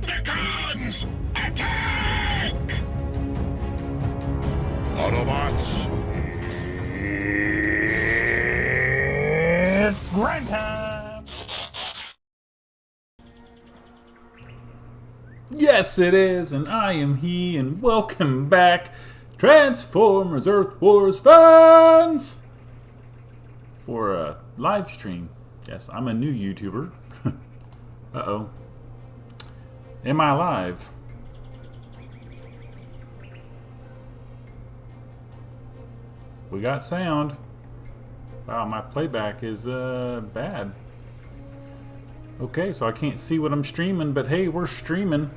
Decepticons! Attack! Autobots, it's grind time! Yes, it is, and I am he, and welcome back, Transformers Earth Wars fans! For a live stream. Yes, I'm a new YouTuber. Uh-oh. Am I live? We got sound. Wow, my playback is bad. Okay, so I can't see what I'm streaming, but hey, we're streaming.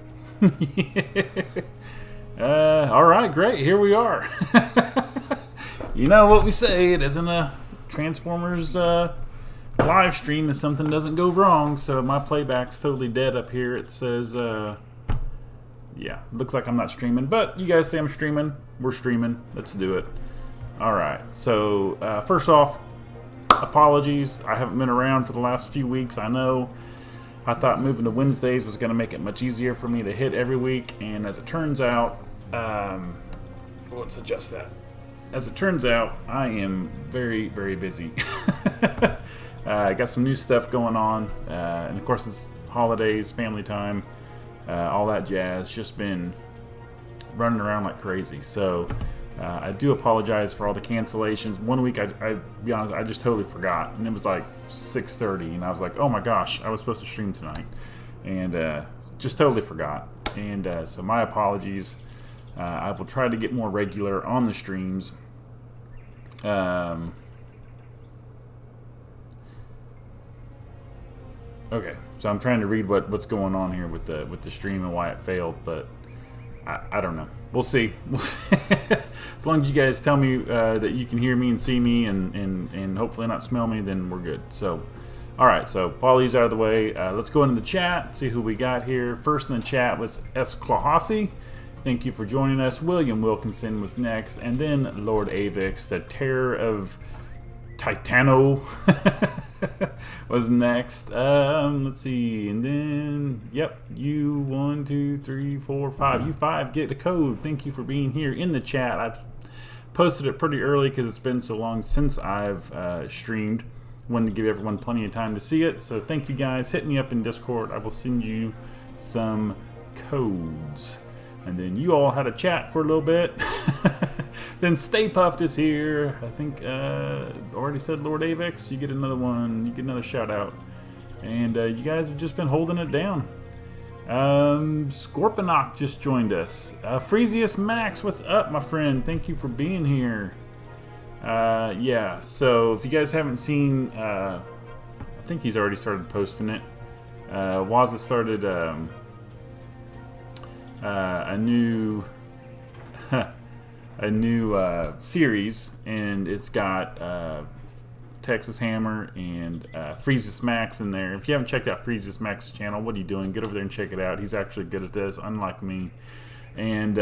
Alright, great, here we are. You know what we say, it isn't a Transformers live stream if something doesn't go wrong, so my playback's totally dead up here. It says, yeah, looks like I'm not streaming, but you guys say I'm streaming. We're streaming. Let's do it. Alright, so first off, apologies. I haven't been around for the last few weeks. I know I thought moving to Wednesdays was going to make it much easier for me to hit every week, and as it turns out, let's adjust that. As it turns out, I am very, very busy. I got some new stuff going on, and of course it's holidays, family time, all that jazz. Just been running around like crazy. So I do apologize for all the cancellations. One week, I be honest, I just totally forgot, and it was like 6:30, and I was like, oh my gosh, I was supposed to stream tonight, and just totally forgot. And so my apologies. I will try to get more regular on the streams. Okay, so I'm trying to read what's going on here with the stream and why it failed, but I don't know. We'll see. As long as you guys tell me that you can hear me and see me and hopefully not smell me, then we're good. So, all right. So Paulie's out of the way. Let's go into the chat. See who we got here. First in the chat was S. Klahasi. Thank you for joining us. William Wilkinson was next, and then Lord Avix, the Terror of Titano, was next. Let's see, and then you 1, 2, 3, 4, 5. You 5 get a code. Thank you for being here in the chat. I posted it pretty early because it's been so long since I've streamed. Wanted to give everyone plenty of time to see it. So thank you guys. Hit me up in Discord. I will send you some codes. And then you all had a chat for a little bit. Then Stay Puffed is here. I think already said Lord Avix. You get another one. You get another shout out. And you guys have just been holding it down. Scorponok just joined us. Freezius Max, what's up, my friend? Thank you for being here. Yeah, so if you guys haven't seen, I think he's already started posting it. Waza started a new series, and it's got Texas Hammer and Freezus Max in there. If you haven't checked out Freezus Max's channel, what are you doing? Get over there and check it out. He's actually good at this, unlike me. And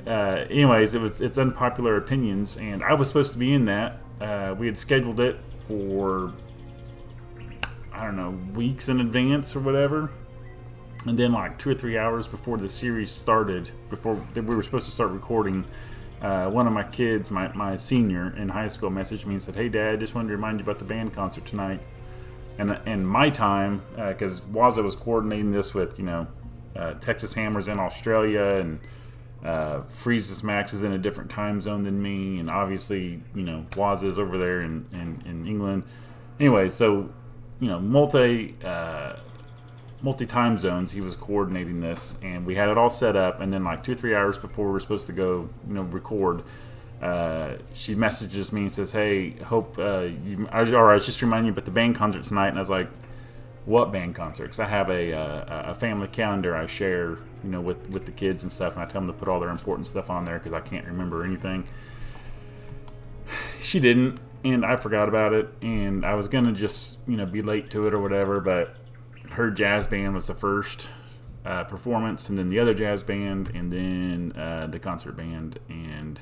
anyways, it's Unpopular Opinions, and I was supposed to be in that. We had scheduled it for, I don't know, weeks in advance or whatever. And then like 2 or 3 hours before the series started, before we were supposed to start recording, one of my kids, my senior in high school, messaged me and said, hey Dad, just wanted to remind you about the band concert tonight. And my time, because Waza was coordinating this with, Texas Hammers in Australia, and Freezus Max is in a different time zone than me, and obviously, Waza is over there in England. Anyway, so, multi-time zones, he was coordinating this, and we had it all set up, and then like 2 or 3 hours before we were supposed to go record, she messages me and says, hey, hope alright, just remind you about the band concert tonight. And I was like, what band concert? Because I have a family calendar I share with the kids and stuff, and I tell them to put all their important stuff on there because I can't remember anything. She didn't, and I forgot about it, and I was gonna just be late to it or whatever, but her jazz band was the first performance, and then the other jazz band, and then the concert band. And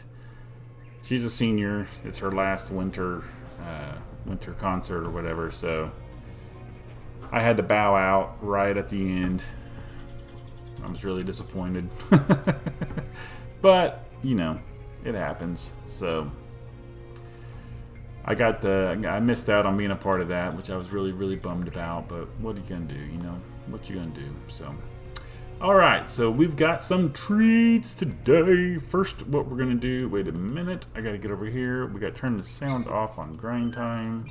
she's a senior. It's her last winter concert or whatever. So I had to bow out right at the end. I was really disappointed. But, you know, it happens. So I missed out on being a part of that, which I was really, really bummed about. But what are you going to do, you know? What you going to do? So, all right. So we've got some treats today. First, what we're going to do, wait a minute. I got to get over here. We got to turn the sound off on grind time.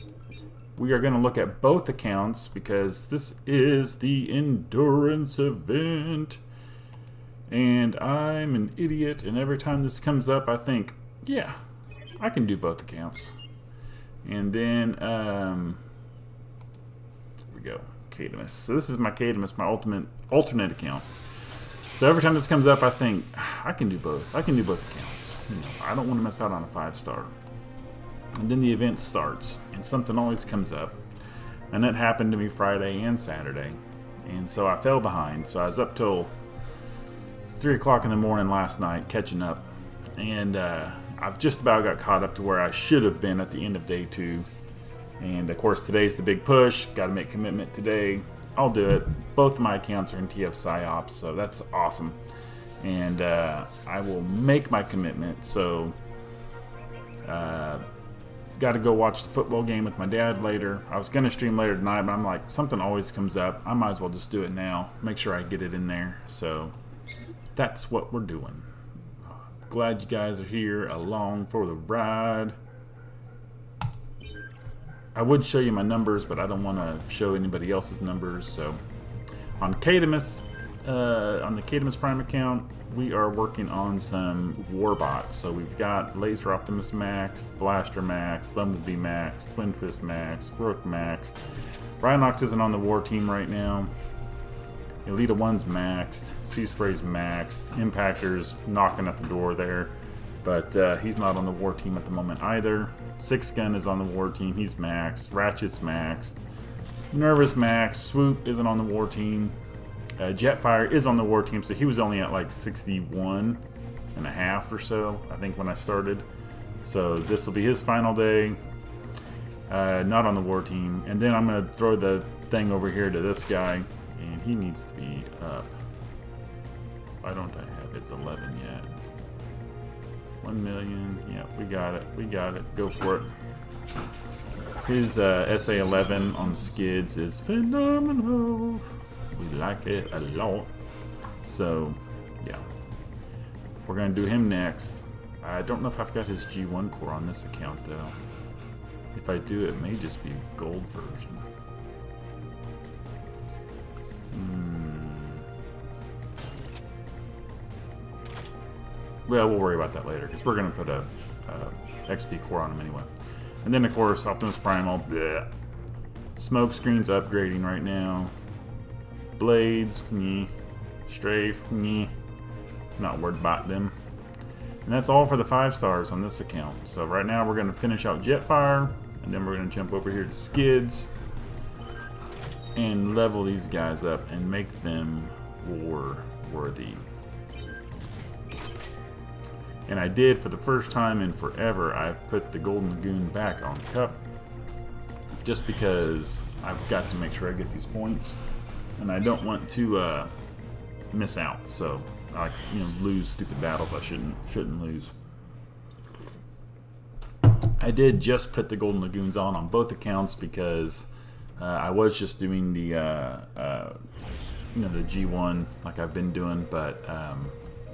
We are going to look at both accounts because this is the endurance event. And I'm an idiot, and every time this comes up, I think, yeah, I can do both accounts. And then, here we go, Cadamus. So this is my Cadamus, my alternate account. So every time this comes up, I think, I can do both. I can do both accounts. You know, I don't want to miss out on a 5-star. And then the event starts, and something always comes up. And that happened to me Friday and Saturday. And so I fell behind. So I was up till 3 o'clock in the morning last night catching up. And I've just about got caught up to where I should have been at the end of day 2. And of course today's the big push. Got to make commitment today. I'll do it. Both of my accounts are in TF PsyOps, so that's awesome. And I will make my commitment. So got to go watch the football game with my dad later. I was going to stream later tonight, but I'm like, something always comes up. I might as well just do it now. Make sure I get it in there. So that's what we're doing. Glad you guys are here along for the ride. I would show you my numbers, but I don't want to show anybody else's numbers. So on Cadamus, on the Cadamus Prime account, we are working on some warbots. So we've got Laser Optimus maxed, Blaster maxed, Bumblebee maxed, Twin Twist maxed, Rook maxed. Rhinox isn't on the war team right now. Elita 1's maxed, Sea Spray's maxed, Impactor's knocking at the door there, but he's not on the war team at the moment either. Six Gun is on the war team, he's maxed. Ratchet's maxed. Nervous maxed. Swoop isn't on the war team. Jetfire is on the war team, so he was only at like 61 and a half or so, I think, when I started. So this will be his final day. Not on the war team. And then I'm going to throw the thing over here to this guy, and he needs to be up. Why don't I have his 11 yet? 1 million. Yeah, we got it. We got it. Go for it. His SA11 on skids is phenomenal. We like it a lot. So, yeah. We're going to do him next. I don't know if I've got his G1 core on this account, though. If I do, it may just be gold version. Well, we'll worry about that later, because we're going to put a XP core on him anyway. And then, of course, Optimus Primal. Bleh. Smoke screen's upgrading right now. Blades, meh. Strafe, meh. Not worried about them. And that's all for the 5 stars on this account. So right now we're going to finish out Jetfire, and then we're going to jump over here to Skids and level these guys up and make them war worthy. And I did, for the first time in forever, I've put the Golden Lagoon back on Cup, just because I've got to make sure I get these points, and I don't want to miss out. So I, lose stupid battles I shouldn't lose. I did just put the Golden Lagoons on both accounts because I was just doing the the G1 like I've been doing, but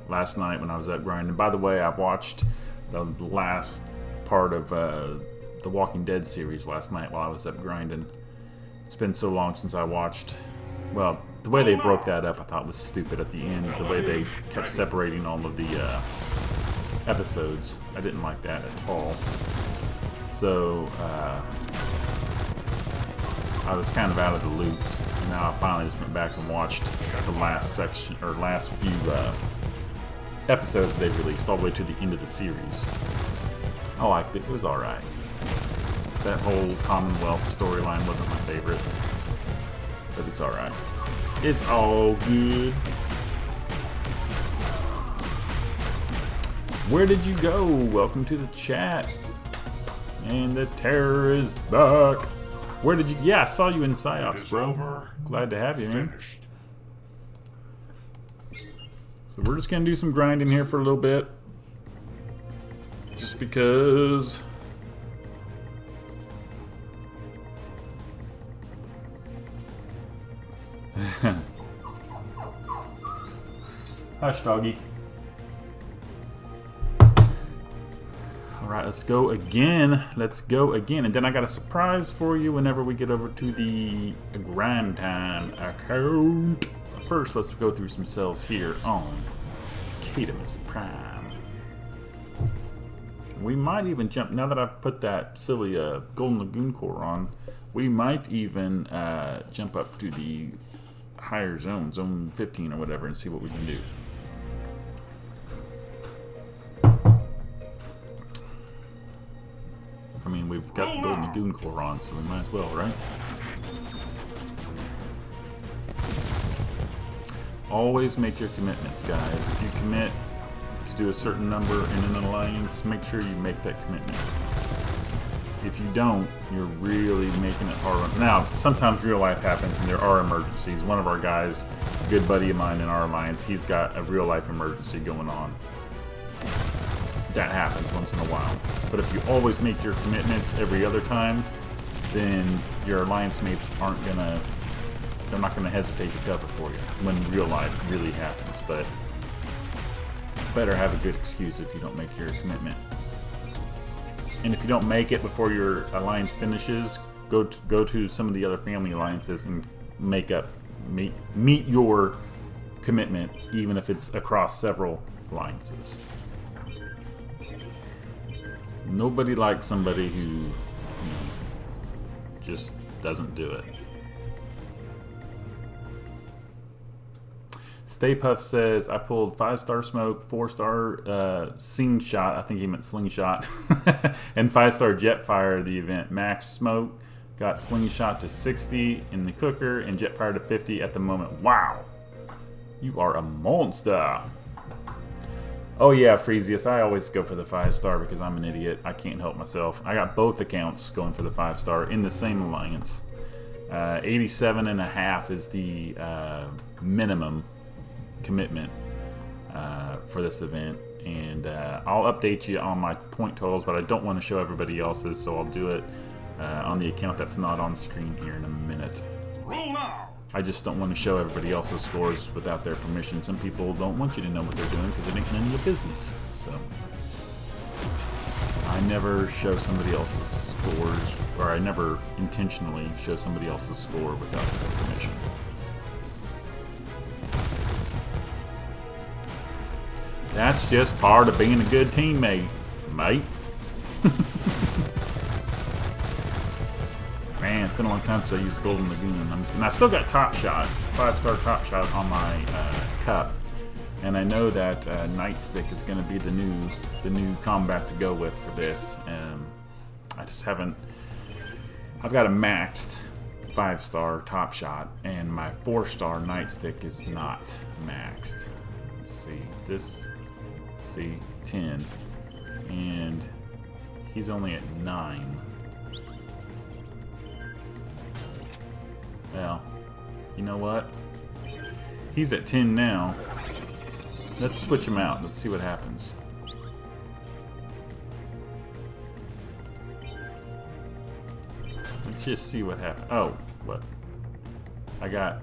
last night when I was up grinding. By the way, I watched the last part of the Walking Dead series last night while I was up grinding. It's been so long since I watched. Well, the way they broke that up I thought was stupid at the end. The way they kept separating all of the episodes. I didn't like that at all. So I was kind of out of the loop. And now I finally just went back and watched the last section, or last few episodes they released, all the way to the end of the series. I liked it. It was alright. That whole Commonwealth storyline wasn't my favorite, but it's alright. It's all good. Where did you go? Welcome to the chat. And the terror is back. Where did you... Yeah, I saw you in PsyOps, bro. Glad to have you, man. So we're just going to do some grinding here for a little bit. Just because... Hush, doggy. Alright, let's go again. Let's go again. And then I got a surprise for you whenever we get over to the grind time account. First, let's go through some cells here on Cadamus Prime. We might even jump, now that I've put that silly Golden Lagoon core on, we might even jump up to the higher zone, zone 15 or whatever, and see what we can do. I mean, we've got the Golden Lagoon core on, so we might as well, right? Always make your commitments, guys. If you commit to do a certain number in an alliance, make sure you make that commitment. If you don't, you're really making it hard. Now, sometimes real life happens and there are emergencies. One of our guys, a good buddy of mine in our alliance, he's got a real life emergency going on. That happens once in a while. But if you always make your commitments every other time, then your alliance mates aren't gonna, they're not gonna hesitate to cover for you when real life really happens. But better have a good excuse if you don't make your commitment. And if you don't make it before your alliance finishes, go to some of the other family alliances and meet your commitment, even if it's across several alliances. Nobody likes somebody who just doesn't do it. Stay Puff says, I pulled 5-star smoke, 4-star sing shot, I think he meant slingshot, and 5-star jet fire the event. Max smoke, got slingshot to 60 in the cooker, and jet fire to 50 at the moment. Wow! You are a monster! Oh yeah, Freezius, I always go for the 5-star because I'm an idiot. I can't help myself. I got both accounts going for the 5-star in the same alliance. 87.5 is the minimum commitment for this event, and I'll update you on my point totals, but I don't want to show everybody else's, so I'll do it on the account that's not on screen here in a minute. Roll now. I just don't want to show everybody else's scores without their permission. Some people don't want you to know what they're doing because it ain't none of your business. So I never show somebody else's scores, or I never intentionally show somebody else's score without their permission. That's just part of being a good teammate, mate. Man, it's been a long time since I used Golden Lagoon. And I still got Top Shot, 5-star Top Shot on my cup. And I know that Nightstick is going to be the new combat to go with for this. I just haven't... I've got a maxed 5-star Top Shot, and my 4-star Nightstick is not maxed. Let's see, this... See, 10, and he's only at 9. Well, you know what? He's at 10 now. Let's switch him out. Let's see what happens. Let's just see what happens. Oh, what? I got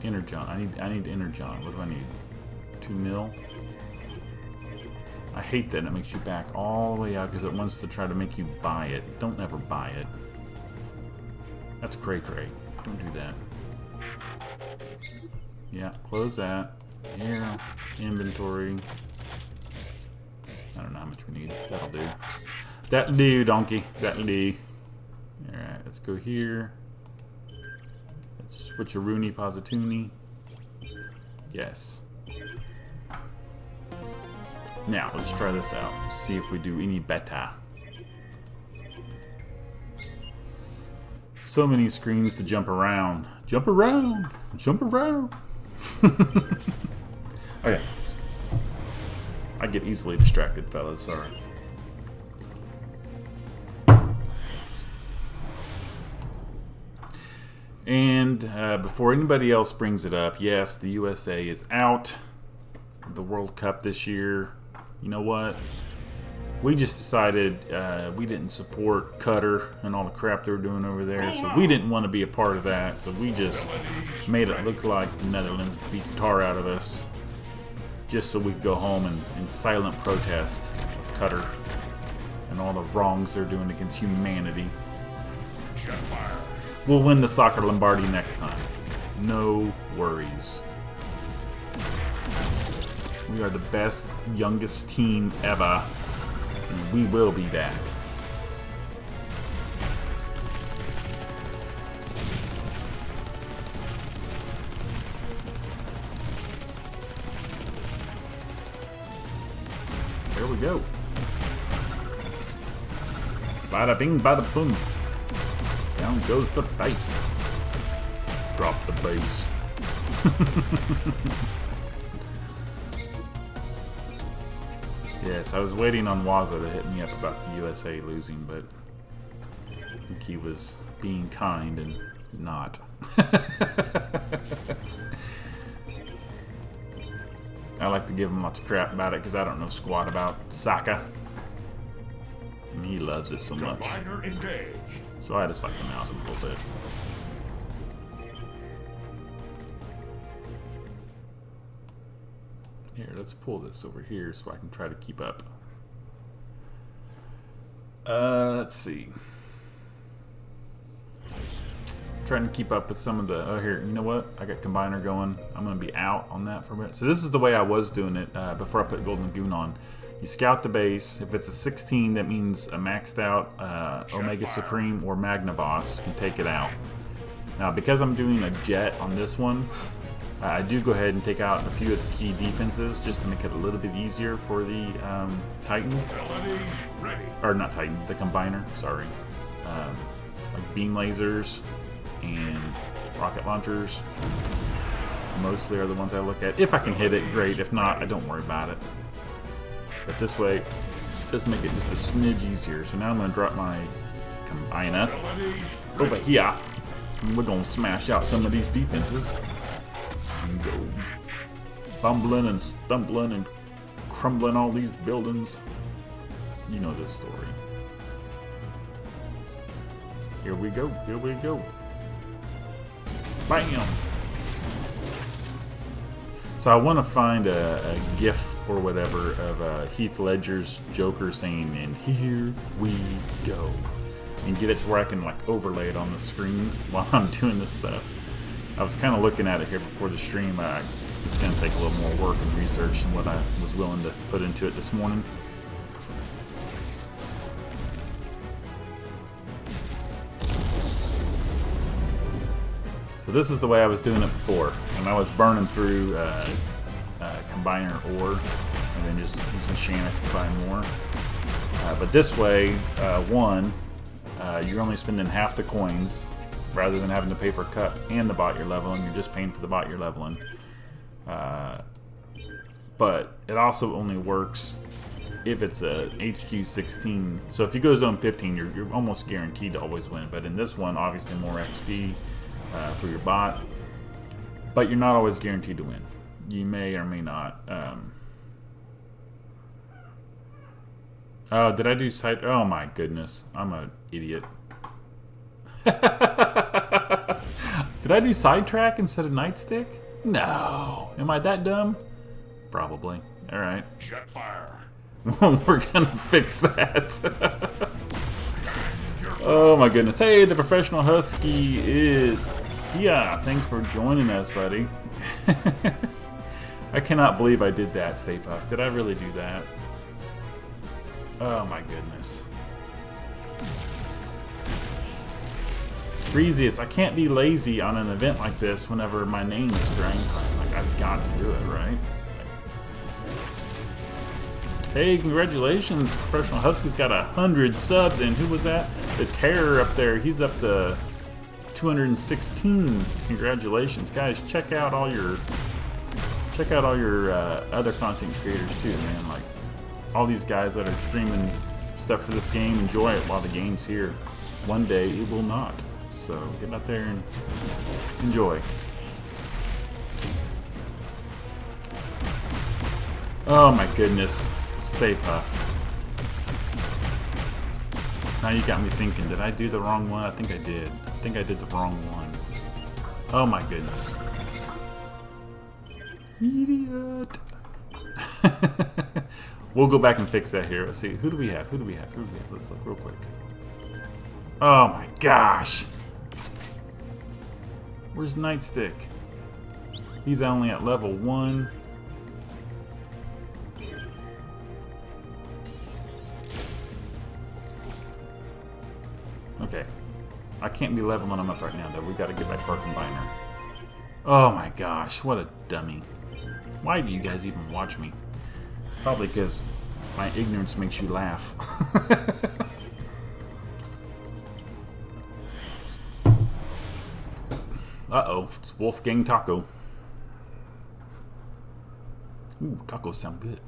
Energon. I need Energon. What do I need? 2 mil? I hate that it makes you back all the way out because it wants to try to make you buy it. Don't ever buy it. That's cray-cray. Don't do that. Yeah, close that. Here, inventory. I don't know how much we need. That'll do. That'll do, donkey. That'll do. Alright, let's go here. Let's switch a Rooney Posituni. Yes. Now, let's try this out. See if we do any better. So many screens to jump around. Jump around! Jump around! Okay. I get easily distracted, fellas. Sorry. And before anybody else brings it up, yes, the USA is out. the World Cup this year. You know what? We just decided we didn't support Qatar and all the crap they were doing over there, so we didn't want to be a part of that. So we just made it look like the Netherlands beat the tar out of us, just so we could go home and in silent protest with Qatar and all the wrongs they're doing against humanity. We'll win the Soccer Lombardi next time. No worries. We are the best, youngest team ever. And we will be back. There we go. Bada bing, bada boom. Down goes the base. Drop the base. Yes, I was waiting on Waza to hit me up about the USA losing, but I think he was being kind and not. I like to give him lots of crap about it because I don't know squat about soccer. And he loves it so much. So I had to suck him out a little bit. Here, let's pull this over here so I can try to keep up. Let's see. Trying to keep up with some of the... Oh, here, you know what? I got Combiner going. I'm going to be out on that for a minute. So this is the way I was doing it before I put Golden Lagoon on. You scout the base. If it's a 16, that means a maxed out Omega Supreme or Magna Boss can take it out. Now, because I'm doing a jet on this one, I do go ahead and take out a few of the key defenses just to make it a little bit easier for the Titan. Or not Titan, the Combiner, sorry. Like beam lasers and rocket launchers. Mostly are the ones I look at. If I can hit it, great. If not, I don't worry about it. But this way, does make it just a smidge easier. So now I'm going to drop my Combiner over here. And we're going to smash out some of these defenses. And go bumbling and stumbling and crumbling all these buildings. You know this story. Here we go, here we go. Bam! So I want to find a GIF or whatever of Heath Ledger's Joker saying, "And here we go," and get it to where I can like overlay it on the screen while I'm doing this stuff. I was kind of looking at it here before the stream. It's going to take a little more work and research than what I was willing to put into it this morning. So this is the way I was doing it before, and I was burning through Combiner ore, and then just using Shanix to buy more. But this way, you're only spending half the coins, rather than having to pay for a cut and the bot you're leveling. You're just paying for the bot you're leveling. But it also only works if it's a HQ 16. So if you go zone 15, you're almost guaranteed to always win. But in this one, obviously more XP for your bot. But you're not always guaranteed to win. You may or may not. Oh, did I do side? Oh my goodness, I'm an idiot. Did I do sidetrack instead of nightstick? No. Am I that dumb? Probably. Alright. Jet fire. We're gonna fix that. Oh my goodness. Hey, the Professional Husky is here. Thanks for joining us, buddy. I cannot believe I did that, Stay Puft. Did I really do that? Oh my goodness. Freeziest, I can't be lazy on an event like this whenever my name is grind time. Like, I've got to do it, right? Hey, congratulations. Professional Husky's got 100 subs, and who was that? The Terror up there. He's up to 216. Congratulations, guys. Check out all your other content creators too, man. Like all these guys that are streaming stuff for this game. Enjoy it while the game's here. One day it will not. So get out there and enjoy. Oh my goodness. Stay puffed. Now you got me thinking, did I do the wrong one? I think I did. I think I did the wrong one. Oh my goodness. Idiot. We'll go back and fix that here. Let's see. Who do we have? Who do we have? Who do we have? Let's look real quick. Oh my gosh. Where's Nightstick? He's only at level 1. Okay. I can't be leveling him up right now, though. We gotta get back our combiner. Oh my gosh, what a dummy. Why do you guys even watch me? Probably because my ignorance makes you laugh. Uh-oh, it's Wolfgang Taco. Ooh, tacos sound good.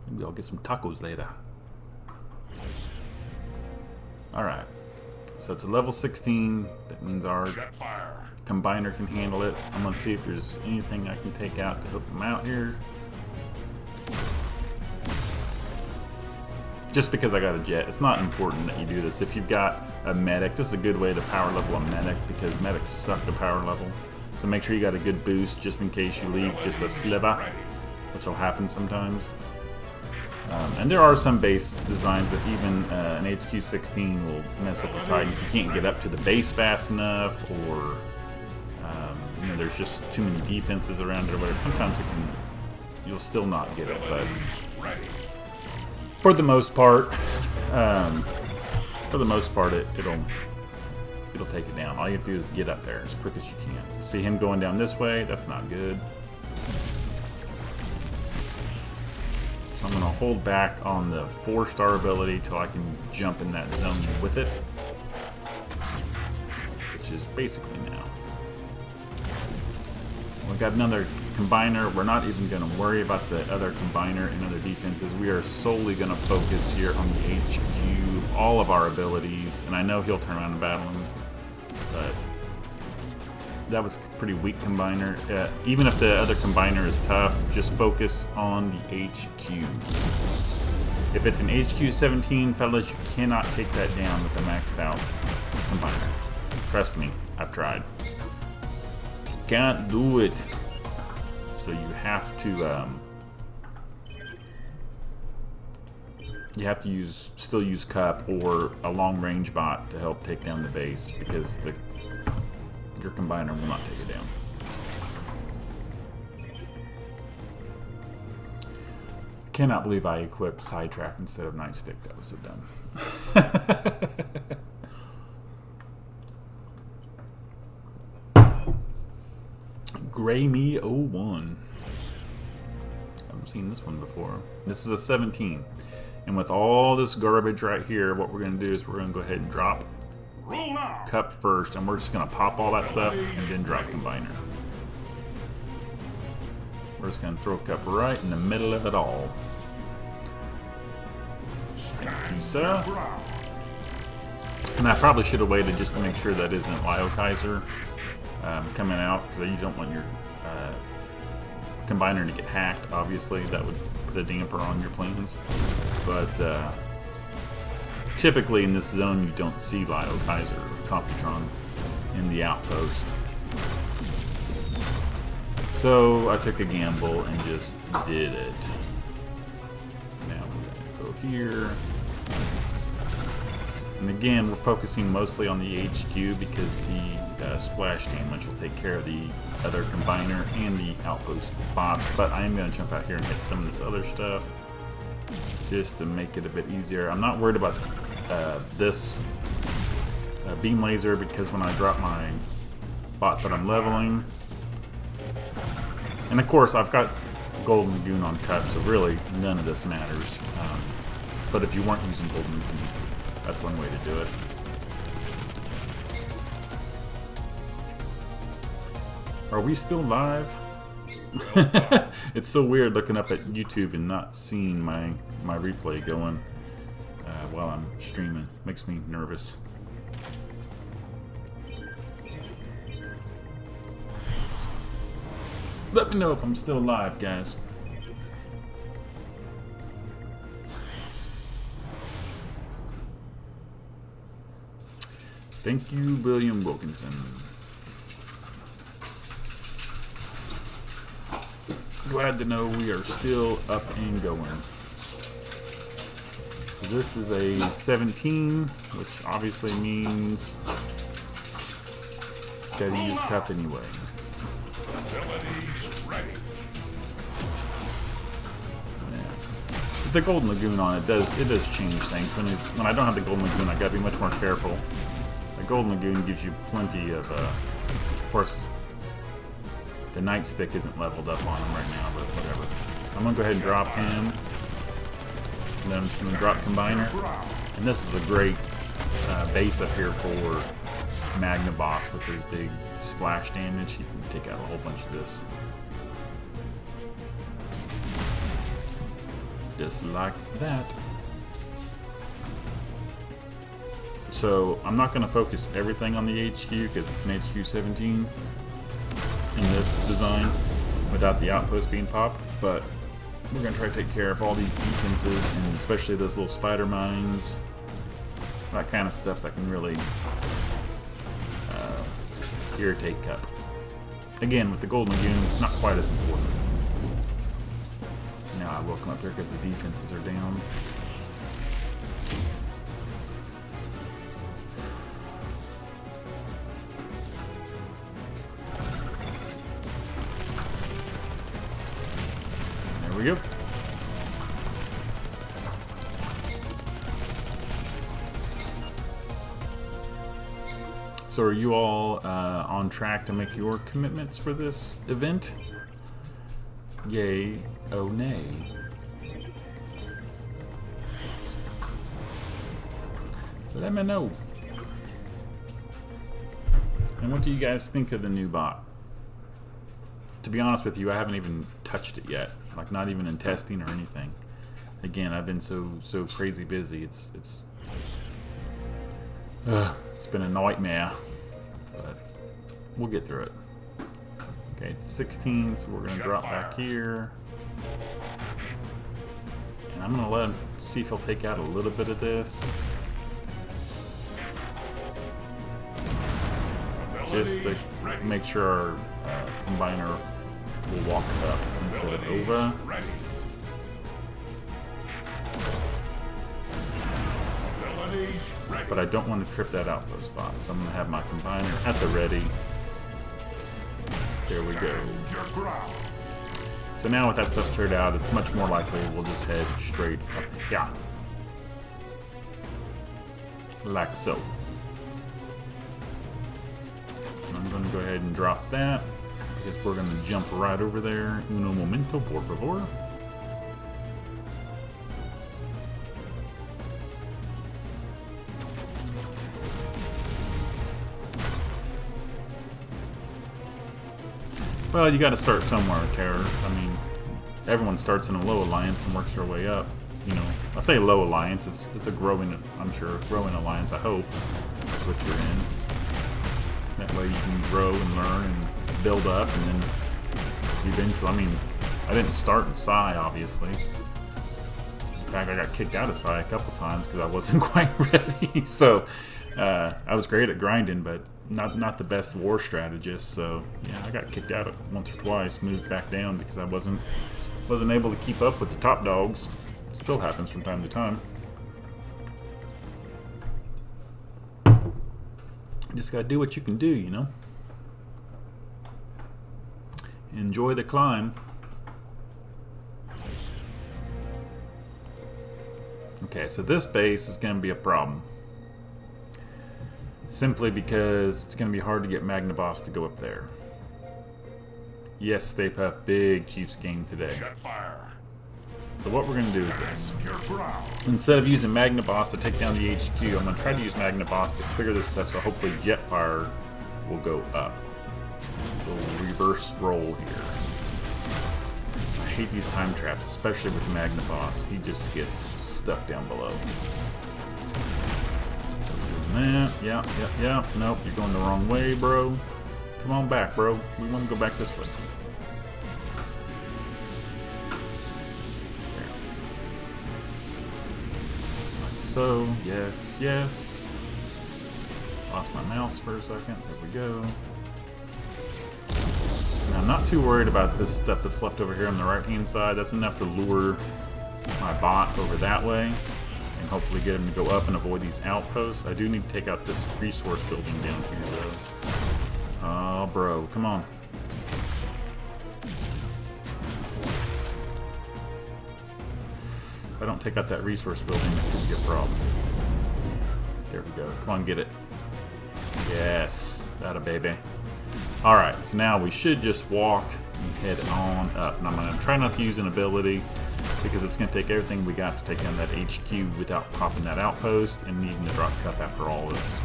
Maybe I'll get some tacos later. Alright, so it's a level 16. That means our combiner can handle it. I'm going to see if there's anything I can take out to help him out here. Just because I got a jet, it's not important that you do this. If you've got a medic, this is a good way to power level a medic because medics suck to power level. So make sure you got a good boost just in case you leave just a sliver, which will happen sometimes. And there are some base designs that even an HQ-16 will mess up with Titan if you can't get up to the base fast enough, or you know, there's just too many defenses around it or whatever. Sometimes it can, you'll still not get it, but for the most part, it'll take it down. All you have to do is get up there as quick as you can. So see him going down this way? That's not good. So I'm going to hold back on the 4-star ability till I can jump in that zone with it, which is basically now. We've got another combiner. We're not even going to worry about the other combiner and other defenses. We are solely going to focus here on the HQ, all of our abilities, and I know he'll turn around and battle him, but that was a pretty weak combiner. Even if the other combiner is tough, just focus on the HQ. If it's an HQ-17, fellas, you cannot take that down with a maxed out combiner. Trust me, I've tried. You can't do it. So you have to still use Cup or a long range bot to help take down the base, because your combiner will not take it down. I cannot believe I equipped Sidetrack instead of Nightstick. That was so dumb. Gray-Me 01. Haven't seen this one before. This is a 17. And with all this garbage right here, what we're going to do is we're going to go ahead and drop Cup first, and we're just going to pop all that stuff and then drop Combiner. We're just going to throw Cup right in the middle of it all. Thank you, sir. And I probably should have waited just to make sure that isn't Lio Kaiser coming out, because you don't want your Combiner to get hacked, obviously. That would put a damper on your plans. But typically in this zone you don't see Lio Kaiser or Computron in the outpost. So I took a gamble and just did it. Now we're going to go here. And again, we're focusing mostly on the HQ because the splash damage will take care of the other Combiner and the outpost bots. But I am going to jump out here and hit some of this other stuff just to make it a bit easier. I'm not worried about this beam laser, because when I drop my bot that I'm leveling, and of course I've got Golden Lagoon on Cup, so really none of this matters. But if you weren't using Golden Lagoon, that's one way to do it. Are we still live? It's so weird looking up at YouTube and not seeing my replay going while I'm streaming. Makes me nervous. Let me know if I'm still alive, guys. Thank you, William Wilkinson. Glad to know we are still up and going. So this is a 17, which obviously means gotta use cup anyway. Yeah. With the Golden Lagoon on, it does change things. When I don't have the Golden Lagoon, I gotta be much more careful. The Golden Lagoon gives you plenty of course, the nightstick isn't leveled up on him right now, but whatever. I'm gonna go ahead and drop him. And then I'm just gonna drop Combiner. And this is a great base up here for Magna Boss with his big splash damage. You can take out a whole bunch of this. Just like that. So I'm not going to focus everything on the HQ because it's an HQ 17 in this design without the outpost being popped, but we're going to try to take care of all these defenses and especially those little spider mines, that kind of stuff that can really irritate Cup. Again, with the Golden Lagoon, it's not quite as important. Now I will come up here because the defenses are down. There we go. So are you all on track to make your commitments for this event? Yay, oh nay. Let me know. And what do you guys think of the new bot? To be honest with you, I haven't even touched it yet. Like, not even in testing or anything. Again, I've been so crazy busy. It's been a nightmare, but we'll get through it. Okay, it's 16, so we're gonna drop back here, and I'm gonna let him see if he'll take out a little bit of this, just to make sure our combiner will walk up instead of over. But I don't want to trip that outpost spot, so I'm going to have my combiner at the ready. There we go. So now with that stuff cleared out, it's much more likely we'll just head straight up here. Like so. And I'm going to go ahead and drop that, because we're going to jump right over there. Uno momento, por favor. Well, you got to start somewhere, Terror. I mean, everyone starts in a low alliance and works their way up. You know, I say low alliance. It's a growing, I'm sure, growing alliance. I hope that's what you're in. That way you can grow and learn and build up, and then eventually. I mean, I didn't start in Psi, obviously. In fact, I got kicked out of Psi a couple times because I wasn't quite ready. So I was great at grinding, but not the best war strategist, so yeah, I got kicked out once or twice, moved back down because I wasn't able to keep up with the top dogs. Still happens from time to time. Just gotta do what you can do, you know. Enjoy the climb. Okay, so this base is gonna be a problem. Simply because it's going to be hard to get Magna Boss to go up there. Yes, Stay Puft, big Chiefs game today. So what we're going to do is this. Instead of using Magna Boss to take down the HQ, I'm going to try to use Magna Boss to clear this stuff, so hopefully Jetfire will go up. A little reverse roll here. I hate these time traps, especially with Magna Boss. He just gets stuck down below. Yeah. Nope, you're going the wrong way, bro. Come on back, bro. We want to go back this way. so. Yes, yes. Lost my mouse for a second. There we go. Now, I'm not too worried about this stuff that's left over here on the right-hand side. That's enough to lure my bot over that way and hopefully get him to go up and avoid these outposts. I do need to take out this resource building down here, though. Oh, bro. Come on. If I don't take out that resource building, that could be a problem. There we go. Come on, get it. Yes. Atta baby. Alright, so now we should just walk and head on up. And I'm going to try not to use an ability because it's going to take everything we got to take down that HQ without popping that outpost and needing to drop cup after all this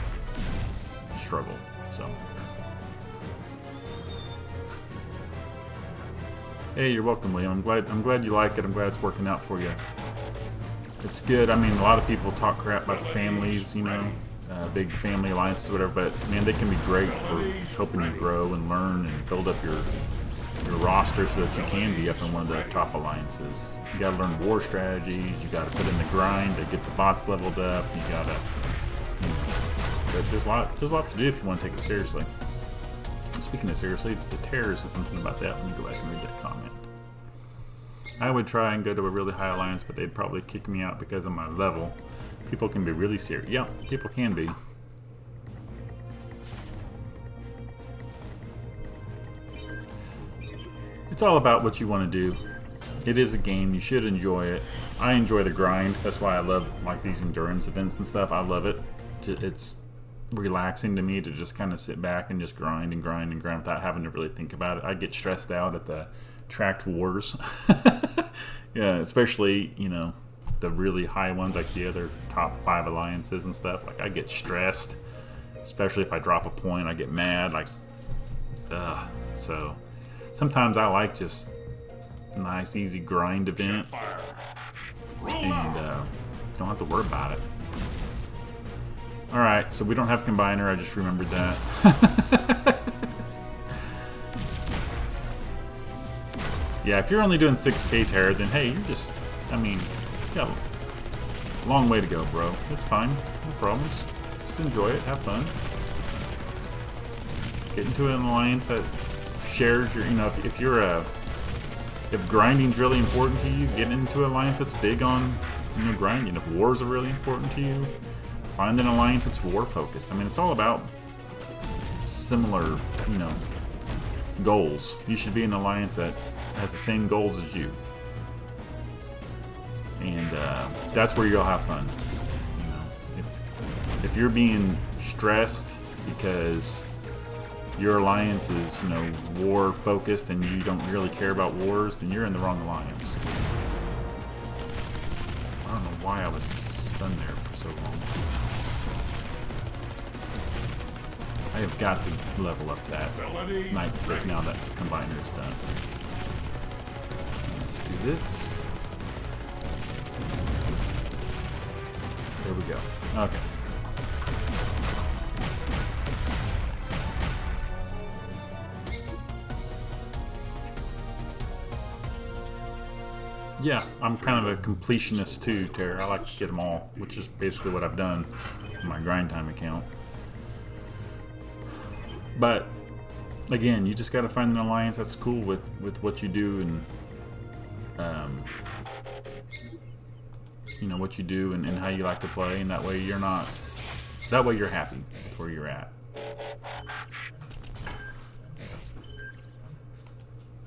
struggle. So, hey, you're welcome, William. I'm glad you like it. I'm glad it's working out for you. It's good. I mean, a lot of people talk crap about the families, you know, big family alliances, whatever. But man, they can be great for helping you grow and learn and build up your roster so that you can be up in one of the top alliances. You got to learn war strategies. You got to put in the grind to get the bots leveled up. You got to, you know, there's a lot to do if you want to take it seriously. Speaking of seriously, the terror said something about that. Let me go back and read that comment. I would try and go to a really high alliance, but they'd probably kick me out because of my level. People can be really serious. Yeah, people can be. It's all about what you want to do. It is a game. You should enjoy it. I enjoy the grind. That's why I love like these endurance events and stuff. I love it. It's relaxing to me to just kind of sit back and just grind and grind and grind without having to really think about it. I get stressed out at the tracked wars. Yeah, especially, you know, the really high ones like the other top 5 alliances and stuff. Like I get stressed, especially if I drop a point. I get mad, like, so sometimes I like just a nice easy grind event and don't have to worry about it. Alright, so we don't have Combiner, I just remembered that. Yeah, if you're only doing 6k terror, then hey, you're just, I mean, you got a long way to go, bro. It's fine, no problems. Just enjoy it, have fun. Get into an alliance that shares your, you know, if grinding's really important to you, get into an alliance that's big on, you know, grinding. If wars are really important to you, find an alliance that's war focused. I mean, it's all about similar, you know, goals. You should be in an alliance that has the same goals as you, and that's where you'll have fun. You know, if you're being stressed because your alliance is, you know, war focused and you don't really care about wars, then you're in the wrong alliance. I don't know why I was stunned there for so long. I have got to level up that nightstick now that Combiner is done. Let's do this. There we go. Okay. Yeah, I'm kind of a completionist too, Terry. I like to get them all, which is basically what I've done on my grind time account. But again, you just got to find an alliance that's cool with what you do and you know what you do and how you like to play, and that way you're happy with where you're at.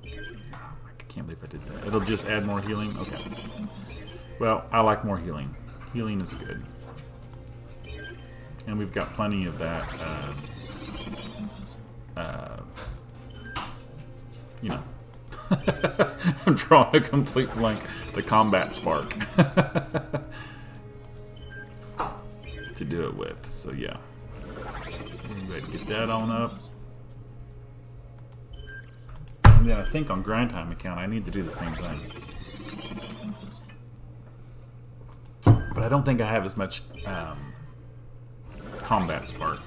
I can't believe I did that. It'll just add more healing. Okay. Well, I like more healing. Healing is good, and we've got plenty of that. You know, I'm drawing a complete blank. The combat spark to do it with. So yeah, go ahead and get that on up. And then I think on grind time account I need to do the same thing, but I don't think I have as much combat spark.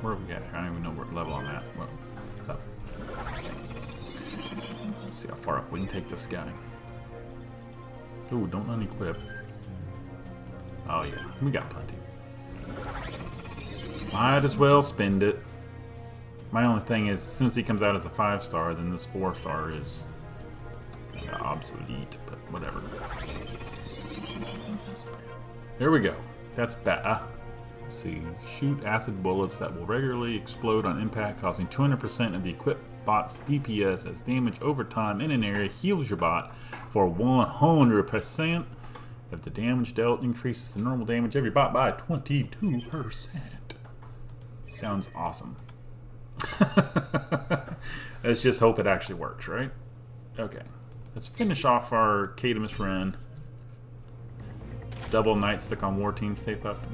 Where are we at? I don't even know what level I'm at. Well, up. Let's see how far up we can take this guy. Ooh, don't unequip. Oh yeah, we got plenty. Might as well spend it. My only thing is, as soon as he comes out as a 5-star, then this 4-star is obsolete, but whatever. There we go. That's bad. Let's see. Shoot acid bullets that will regularly explode on impact, causing 200% of the equipped bot's DPS as damage over time in an area. Heals your bot for 100%. If the damage dealt increases the normal damage of your bot by 22%. Sounds awesome. Let's just hope it actually works, right? Okay. Let's finish off our Cadamus run. Double nightstick on War Team, stay puffed.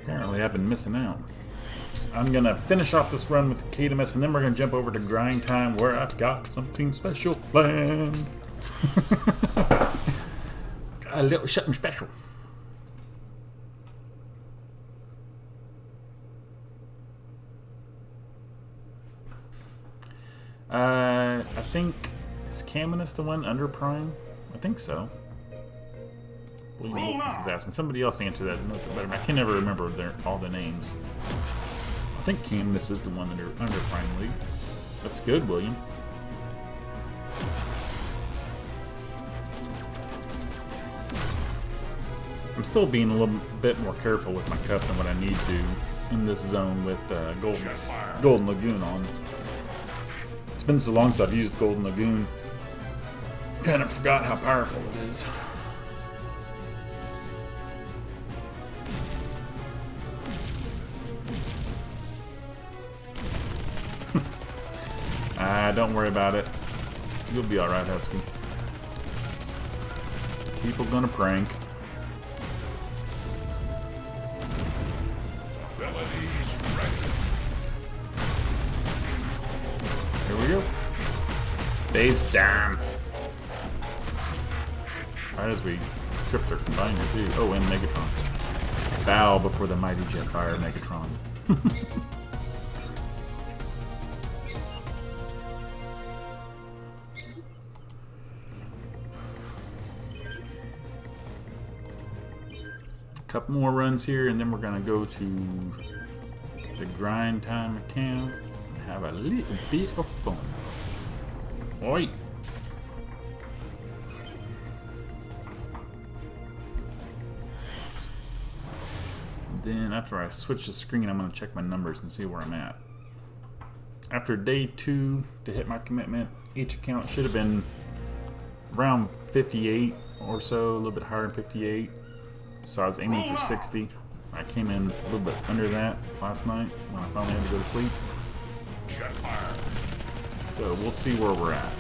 Apparently I've been missing out. I'm going to finish off this run with Cadamus, and then we're going to jump over to grind time where I've got something special planned. Got a little something special. I think, is Caminus the one under Prime? I think so. William Wilkins is asking. Somebody else answer that knows it better. I can never remember all the names. I think Caminus is the one under Prime League. That's good, William. I'm still being a little bit more careful with my cup than what I need to in this zone with Golden Lagoon on. It's been so long since I've used Golden Lagoon. Kind of forgot how powerful it is. Don't worry about it. You'll be alright, Husky. People gonna prank. Here we go. Base down. Right as we trip their combiner too. Oh, and Megatron. Bow before the mighty Jetfire Megatron. Couple more runs here, and then we're gonna go to the grind time account and have a little bit of fun. Oi! Then after I switch the screen, I'm gonna check my numbers and see where I'm at. After day 2 to hit my commitment, each account should have been around 58 or so, a little bit higher than 58. So I was aiming for 60. I came in a little bit under that last night when I finally had to go to sleep. So we'll see where we're at.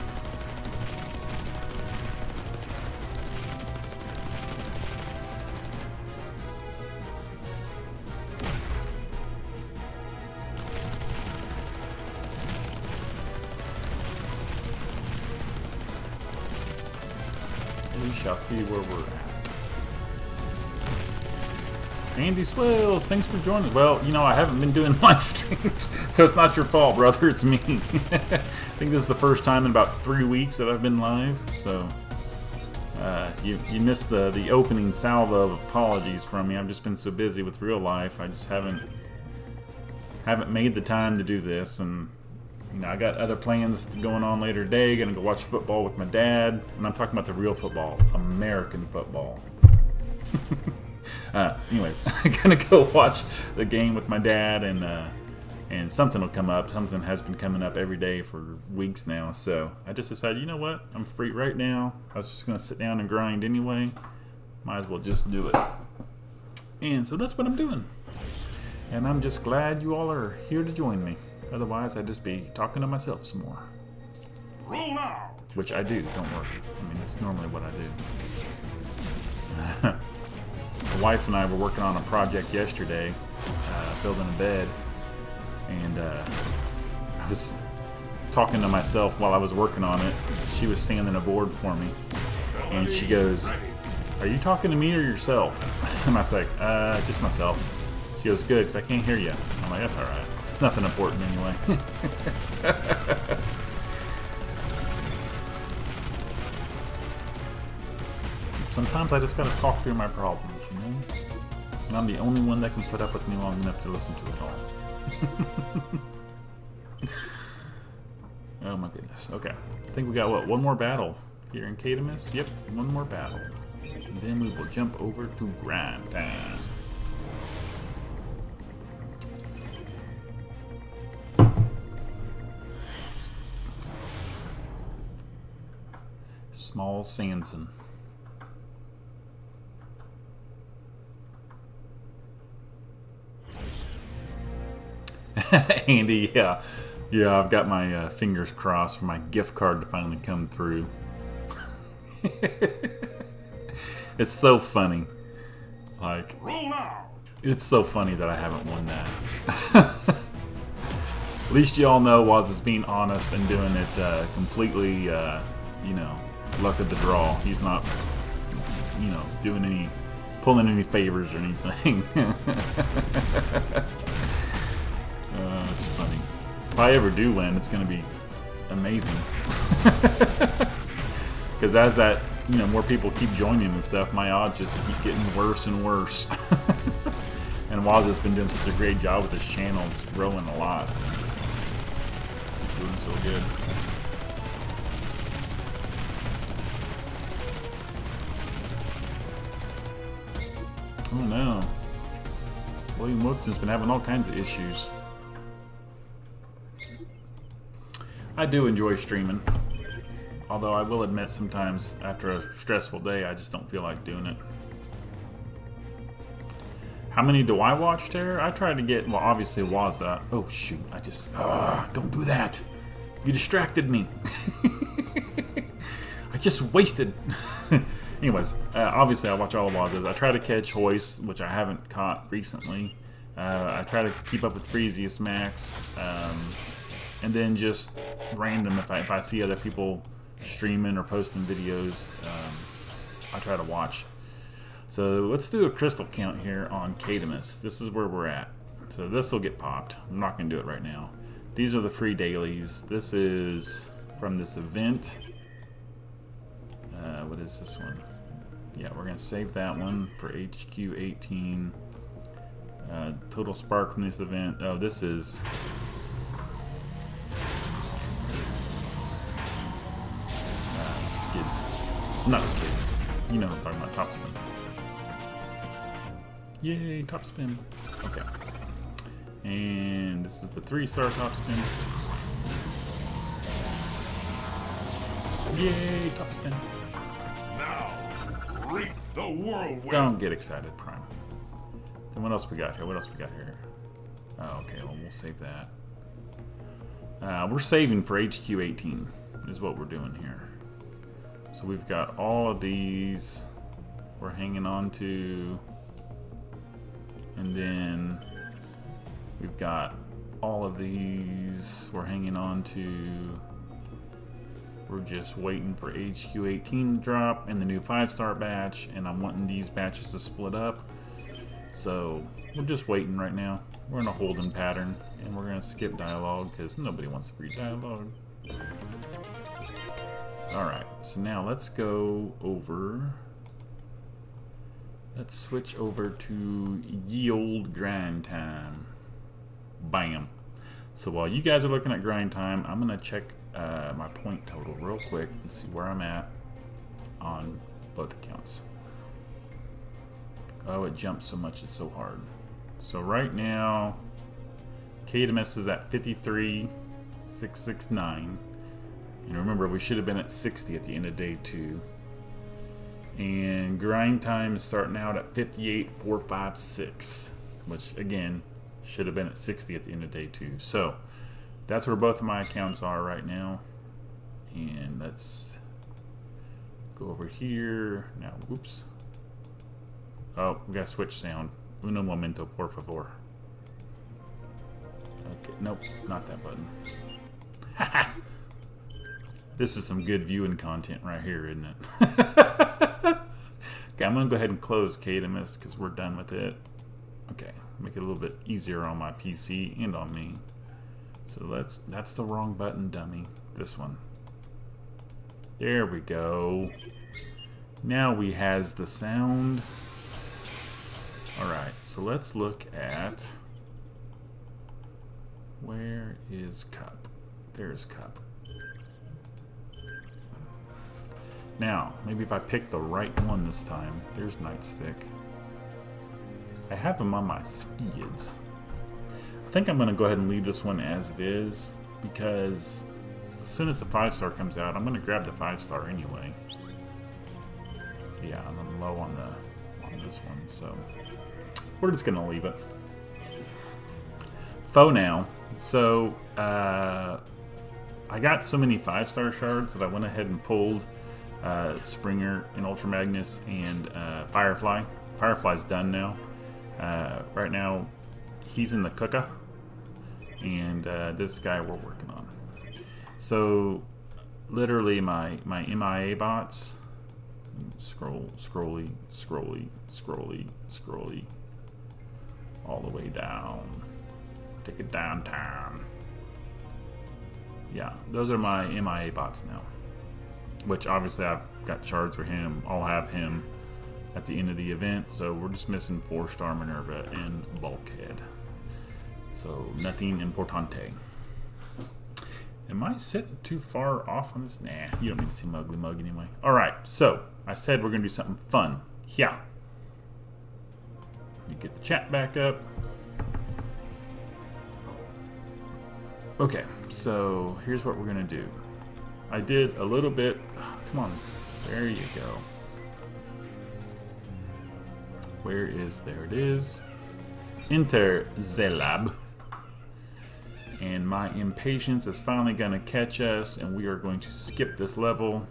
We shall see where we're at. Andy Swells, thanks for joining. Well, you know, I haven't been doing live streams, so it's not your fault, brother. It's me. I think this is the first time in about 3 weeks that I've been live, so you missed the opening salvo of apologies from me. I've just been so busy with real life. I just haven't made the time to do this, and you know, I got other plans going on later today. Gonna go watch football with my dad, and I'm talking about the real football, American football. Anyways, I'm gonna go watch the game with my dad, and something will come up. Something has been coming up every day for weeks now. So I just decided, you know what? I'm free right now. I was just gonna sit down and grind anyway. Might as well just do it. And so that's what I'm doing. And I'm just glad you all are here to join me. Otherwise, I'd just be talking to myself some more. Roll out. Which I do, don't worry. I mean, it's normally what I do. My wife and I were working on a project yesterday, building a bed, and I was talking to myself while I was working on it. She was sanding a board for me, and she goes, "Are you talking to me or yourself?" And I was like, just myself." She goes, "Good, because I can't hear you." I'm like, "That's all right. It's nothing important anyway." Sometimes I just gotta talk through my problems, you know? And I'm the only one that can put up with me long enough to listen to it all. Oh my goodness. Okay. I think we got, what, one more battle here in Cadamus? Yep, one more battle. And then we will jump over to grind time. Small Sanson. Andy, yeah. Yeah, I've got my fingers crossed for my gift card to finally come through. It's so funny. Like, it's so funny that I haven't won that. At least you all know Waz is being honest and doing it completely, you know, luck of the draw. He's not, you know, pulling any favors or anything. It's funny. If I ever do win, it's going to be amazing. Because as that, you know, more people keep joining and stuff, my odds just keep getting worse and worse. And Waz has been doing such a great job with this channel. It's growing a lot. It's doing so good. Oh no. William Wilkinson's been having all kinds of issues. I do enjoy streaming. Although I will admit sometimes after a stressful day I just don't feel like doing it. How many do I watch, Tara? I tried to get, well obviously Waz. Oh shoot, I just, don't do that. You distracted me. I just wasted. Anyways, obviously I watch all of Waz's. I try to catch Hoist, which I haven't caught recently. I try to keep up with Freezius Max. And then just random, if I see other people streaming or posting videos, I try to watch. So let's do a crystal count here on Cadamus. This is where we're at. So this will get popped. I'm not going to do it right now. These are the free dailies. This is from this event. What is this one? Yeah, we're going to save that one for HQ 18. Total spark from this event. Oh, this is... skids. Not skids. You know what I'm talking about. Top spin. Yay, top spin. Okay. And this is the 3-star top spin. Yay, top spin. Now, reap the whirlwind. Don't get excited, Prime. Then what else we got here? What else we got here? Oh, okay, well, we'll save that. We're saving for HQ 18 is what we're doing here. So we've got all of these we're hanging on to. And then we've got all of these we're hanging on to. We're just waiting for HQ 18 to drop and the new 5-star batch, and I'm wanting these batches to split up. So we're just waiting right now. We're in a holding pattern, and we're going to skip dialogue because nobody wants to read dialogue. Alright, so now let's go over. Let's switch over to ye old grind time. Bam. So while you guys are looking at grind time, I'm going to check my point total real quick and see where I'm at on both accounts. Oh, it jumps so much, it's so hard. So right now, Cadamus is at 53,669. And remember, we should have been at 60 at the end of day 2. And grind time is starting out at 58,456, which again should have been at 60 at the end of day 2. So that's where both of my accounts are right now. And let's go over here now. Whoops. Oh, we got to switch sound. Uno momento, por favor. Okay, nope, not that button. This is some good viewing content right here, isn't it? Okay, I'm going to go ahead and close Cadamus because we're done with it. Okay, make it a little bit easier on my PC and on me. So that's the wrong button, dummy. This one. There we go. Now we has the sound. Alright, so let's look at... Where is Cup? There's Cup. Now, maybe if I pick the right one this time. There's Nightstick. I have him on my skids. I think I'm going to go ahead and leave this one as it is, because as soon as the 5-star comes out, I'm going to grab the 5-star anyway. Yeah, I'm low on this one, so we're just going to leave it. Faux now. So, I got so many 5-star shards that I went ahead and pulled Springer and Ultra Magnus and Firefly. Firefly's done now. Right now, he's in the cooker, and this guy we're working on. So, literally, my MIA bots. Scrolly, all the way down. Take it downtown. Yeah, those are my MIA bots now. Which obviously I've got shards for him. I'll have him at the end of the event. So we're just missing 4-star Minerva and Bulkhead. So nothing importante. Am I sitting too far off on this? Nah, you don't need to see Mugly Mug anyway. Alright, so I said we're going to do something fun. Yeah. Let me get the chat back up. Okay, so here's what we're going to do. I did a little bit. Oh, come on. There you go. Where is... There it is. Enter the lab. And my impatience is finally going to catch us, and we are going to skip this level.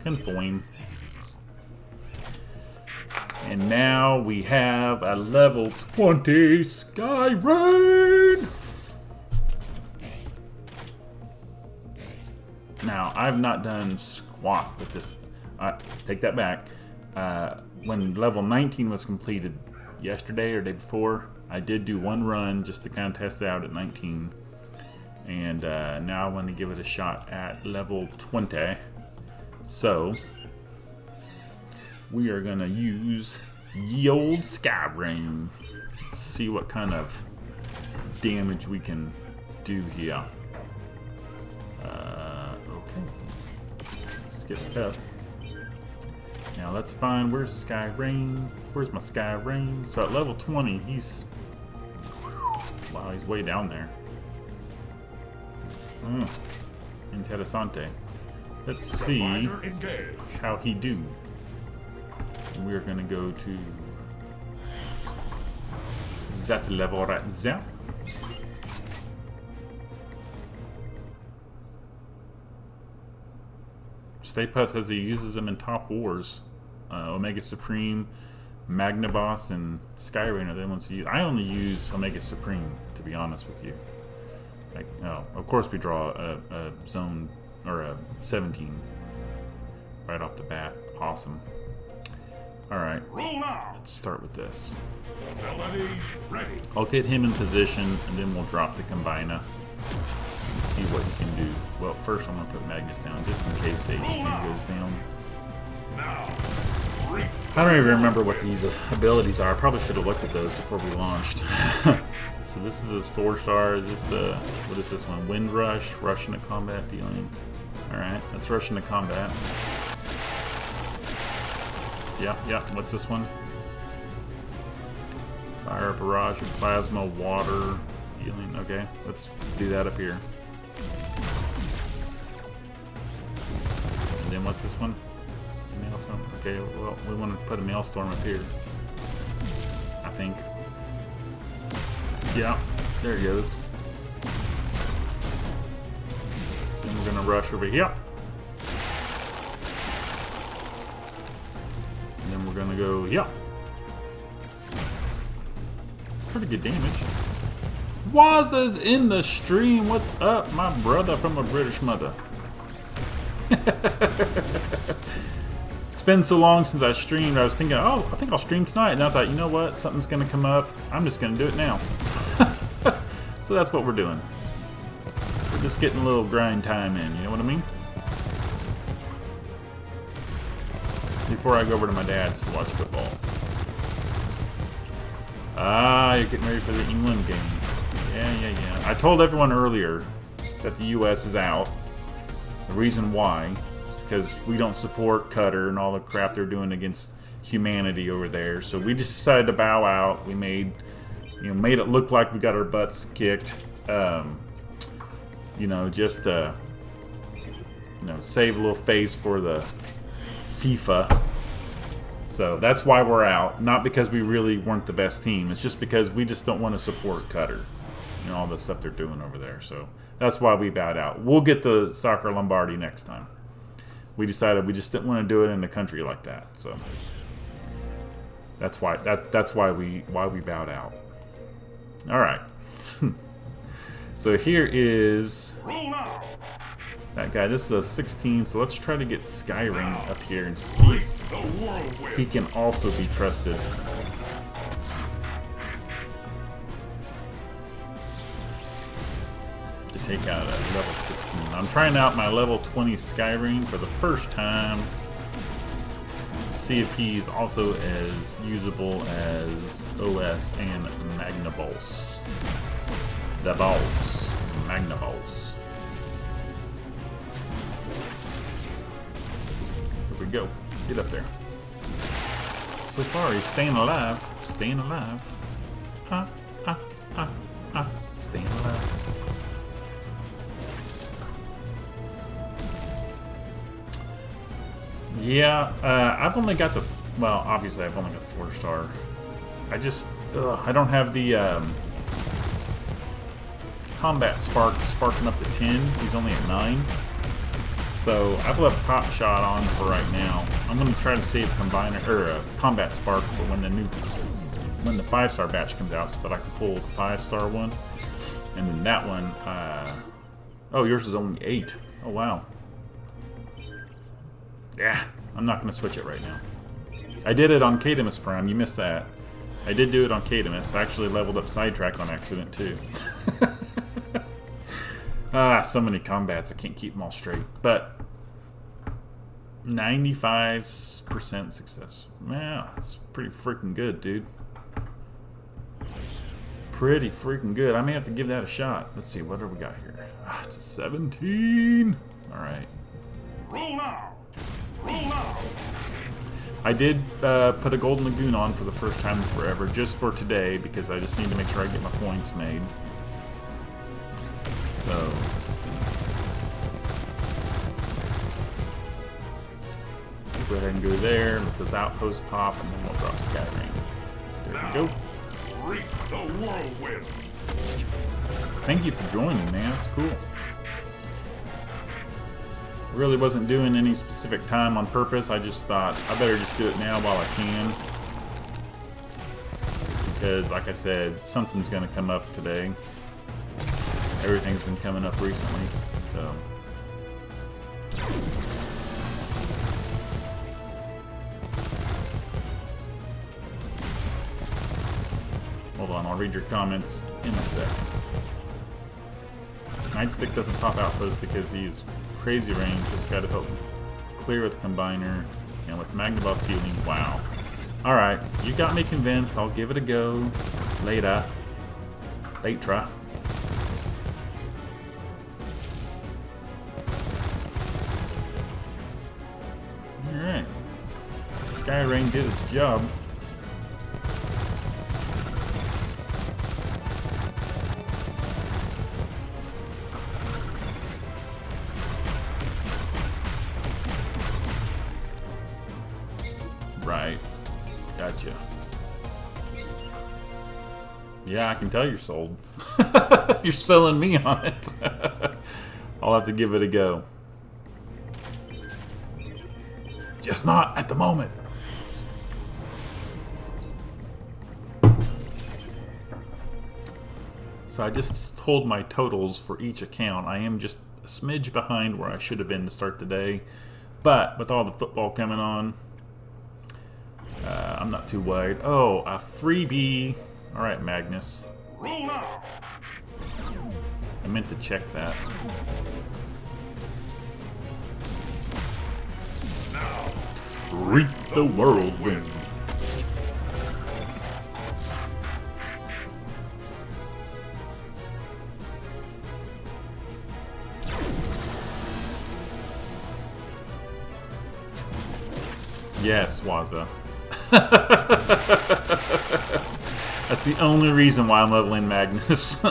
Conform. And now we have a level 20 Sky Rain. Now, I've not done squat with this. Take that back. When level 19 was completed yesterday or day before, I did do one run just to kind of test it out at 19. And now I want to give it a shot at level 20. So, we are going to use ye old Sky Rain. See what kind of damage we can do here. Okay. Skip up. Now let's find, where's Sky Rain? Where's my Sky Rain? So at level 20, he's... Wow, he's way down there. Interessante. Let's see how he do. We're gonna go to that level right there. Stay Puft says he uses them in Top Wars. Omega Supreme, Magna Boss, and Skyrain are the ones who use. I only use Omega Supreme, to be honest with you. Like, oh, of course we draw a zone or a 17 right off the bat. Awesome. All right, let's start with this. Ready. I'll get him in position, and then we'll drop the Combiner and see what he can do. Well, first I'm going to put Magnus down, just in case the HP goes down. Now, I don't even remember what these abilities are. I probably should have looked at those before we launched. So this is his 4-star. Is this the... What is this one? Wind Rush, Rush into combat dealing. Alright, let's rush into combat. Yep. What's this one? Fire, barrage, and plasma, water, healing. Okay, let's do that up here. And then what's this one? Maelstrom. Okay, well, we want to put a Maelstrom up here. I think. Yeah, there he goes. Then we're gonna rush over here. And then we're gonna go, yeah. Pretty good damage. Waza's in the stream. What's up, my brother from a British mother? It's been so long since I streamed. I was thinking, oh, I think I'll stream tonight. And I thought, you know what? Something's gonna come up. I'm just gonna do it now. So that's what we're doing. We're just getting a little grind time in. You know what I mean? before I go over to my dad's to watch football. Ah, you're getting ready for the England game. Yeah. I told everyone earlier that the U.S. is out. The reason why is because we don't support Qatar and all the crap they're doing against humanity over there. So we just decided to bow out. We made it look like we got our butts kicked. Just save a little face for the FIFA. So that's why we're out. Not because we really weren't the best team. It's just because we just don't want to support Qatar. All the stuff they're doing over there. So that's why we bowed out. We'll get the Soccer Lombardi next time. We decided we just didn't want to do it in a country like that. So that's why we bowed out. All right. So here is that guy. This is a 16. So let's try to get Skyring up here and see if he can also be trusted. Take out at level 16. I'm trying out my level 20 Skyring for the first time. Let's see if he's also as usable as OS and Magnabols. The balls. Magnabols. There we go. Get up there. So far he's staying alive. Staying alive. Staying alive. Yeah, I've only got obviously I've only got the 4-star. I don't have the combat sparking up to 10. He's only at 9. So I've left Hot Shot on for right now. I'm going to try to save Combiner or Combat Spark for when the 5-star batch comes out, so that I can pull the 5-star one. And then that one, oh, yours is only 8. Oh wow. Yeah, I'm not going to switch it right now. I did it on Katimus Prime. You missed that. I did do it on Katimus. I actually leveled up Sidetrack on accident, too. So many combats. I can't keep them all straight. But 95% success. Yeah, that's pretty freaking good, dude. Pretty freaking good. I may have to give that a shot. Let's see, what do we got here? It's a 17. All right. Roll now. Roll now. I did put a Golden Lagoon on for the first time in forever, just for today, because I just need to make sure I get my points made. So go ahead and go there, let those outposts pop, and then we'll drop Skyring. There we go. Reap the whirlwind. Thank you for joining, man. That's cool. Really wasn't doing any specific time on purpose. I just thought I better just do it now while I can, because like I said, something's going to come up today. Everything's been coming up recently, so hold on, I'll read your comments in a second. Nightstick doesn't pop outpost because he's crazy range. Just got to help him clear with Combiner and with Magnaboss healing. Wow. Alright, you got me convinced. I'll give it a go. Later. Alright. Skyring did its job. Right. Gotcha. Yeah, I can tell you're sold. You're selling me on it. I'll have to give it a go. Just not at the moment. So I just told my totals for each account. I am just a smidge behind where I should have been to start the day. But with all the football coming on, I'm not too worried. Oh, a freebie. All right, Magnus. Roll now. I meant to check that. Now. reap the whirlwind. Yes, Waza. That's the only reason why I'm leveling Magnus.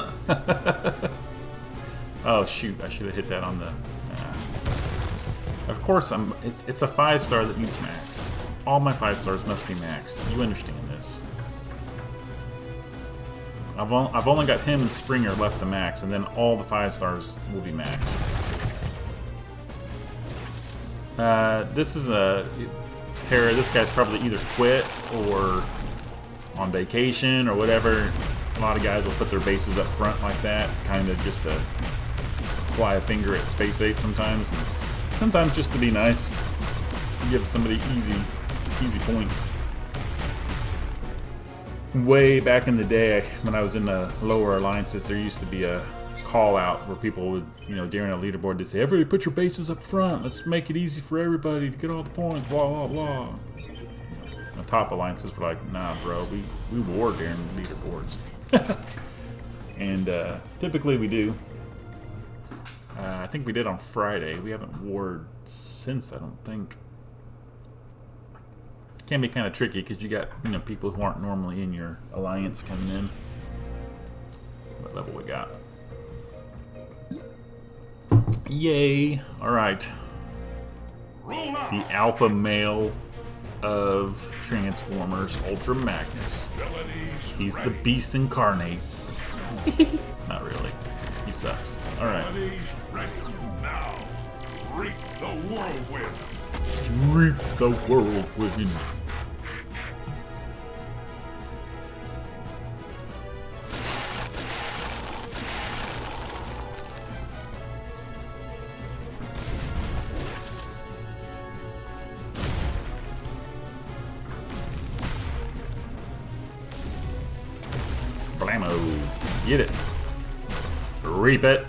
Oh shoot! I should have hit that on the. Of course, It's a 5-star that needs maxed. All my 5-stars must be maxed. You understand this? I've only got him and Springer left to max, and then all the 5-stars will be maxed. This is a Terra. This guy's probably either quit or on vacation or whatever. A lot of guys will put their bases up front like that, kind of just to fly a finger at Space 8 sometimes. And sometimes just to be nice, to give somebody easy points. Way back in the day, when I was in the lower alliances, there used to be a call out where people would, during a leaderboard, they'd say, "Everybody put your bases up front. Let's make it easy for everybody to get all the points." Blah blah blah. The top alliances were like, "Nah, bro, we war during leaderboards," and typically we do. I think we did on Friday. We haven't warred since, I don't think. Can be kind of tricky because you got people who aren't normally in your alliance coming in. What level we got? Yay! All right. The alpha male of Transformers, Ultra Magnus. He's the beast incarnate. Not really. He sucks. All right. Now, reap the whirlwind. Reap the whirlwind. Blammo. Get it. Reap it.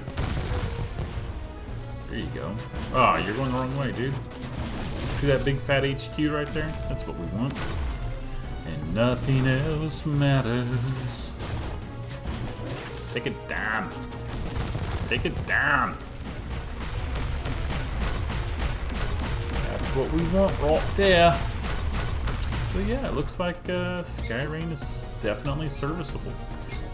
There you go. Oh, you're going the wrong way, dude. See that big fat HQ right there? That's what we want. And nothing else matters. Take it down. Take it down. That's what we want right there. So yeah, it looks like Skyrain is definitely serviceable.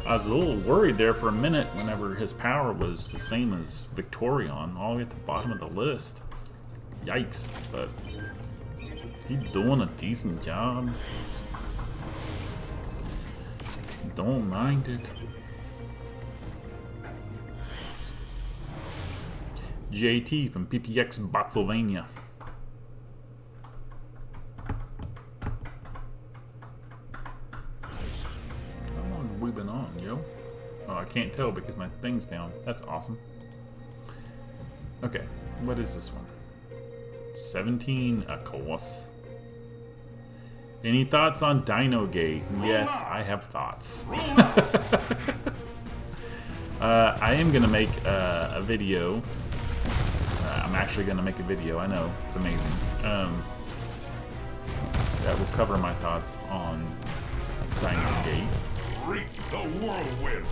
I was a little worried there for a minute whenever his power was the same as Victorion, all the way at the bottom of the list. Yikes, but he's doing a decent job. Don't mind it. JT from PPX Bottsylvania. We've been on, yo. Oh, I can't tell because my thing's down. That's awesome. Okay, what is this one? 17, of course. Any thoughts on Dino Gate? Yes, I have thoughts. I am gonna make a video. I'm actually gonna make a video. I know, it's amazing. That will cover my thoughts on Dino Gate. Reap the whirlwind.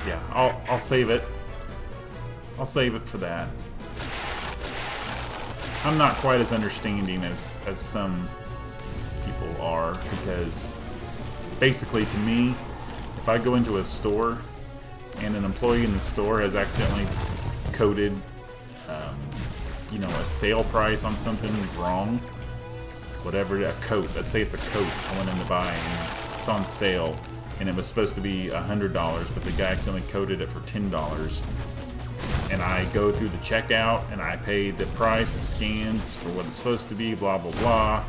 Yeah, I'll save it. I'll save it for that. I'm not quite as understanding as some people are, because basically to me, if I go into a store and an employee in the store has accidentally coded a sale price on something wrong, whatever, a coat, let's say it's a coat I went in to buy and it's on sale and it was supposed to be $100, but the guy accidentally coded it for $10, and I go through the checkout and I pay the price, it scans for what it's supposed to be, blah blah blah,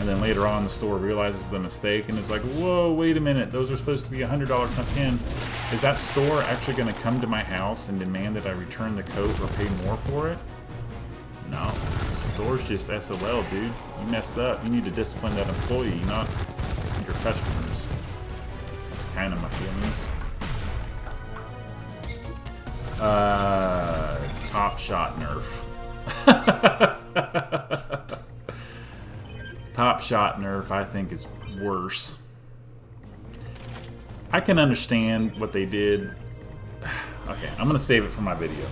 and then later on the store realizes the mistake and is like, whoa, wait a minute, those are supposed to be $100, not $10. Is that store actually going to come to my house and demand that I return the coat or pay more for it? No, the store's just SOL, dude. You messed up. You need to discipline that employee, not your customers. That's kind of my feelings. Top Shot nerf. Top Shot nerf, I think, is worse. I can understand what they did. Okay, I'm gonna save it for my video.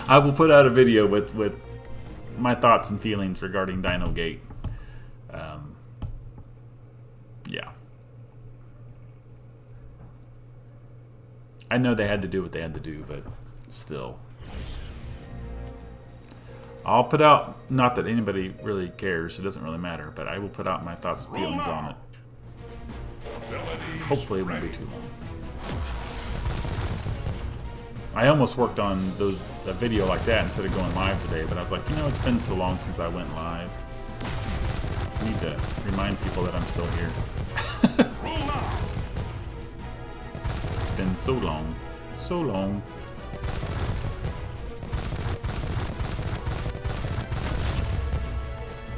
I will put out a video with my thoughts and feelings regarding Dino Gate. Yeah. I know they had to do what they had to do, but still. I'll put out, not that anybody really cares, it doesn't really matter, but I will put out my thoughts and feelings on it. Hopefully it won't be too long. I almost worked on a video like that instead of going live today, but I was like, you know, it's been so long since I went live. I need to remind people that I'm still here. It's been so long. So long.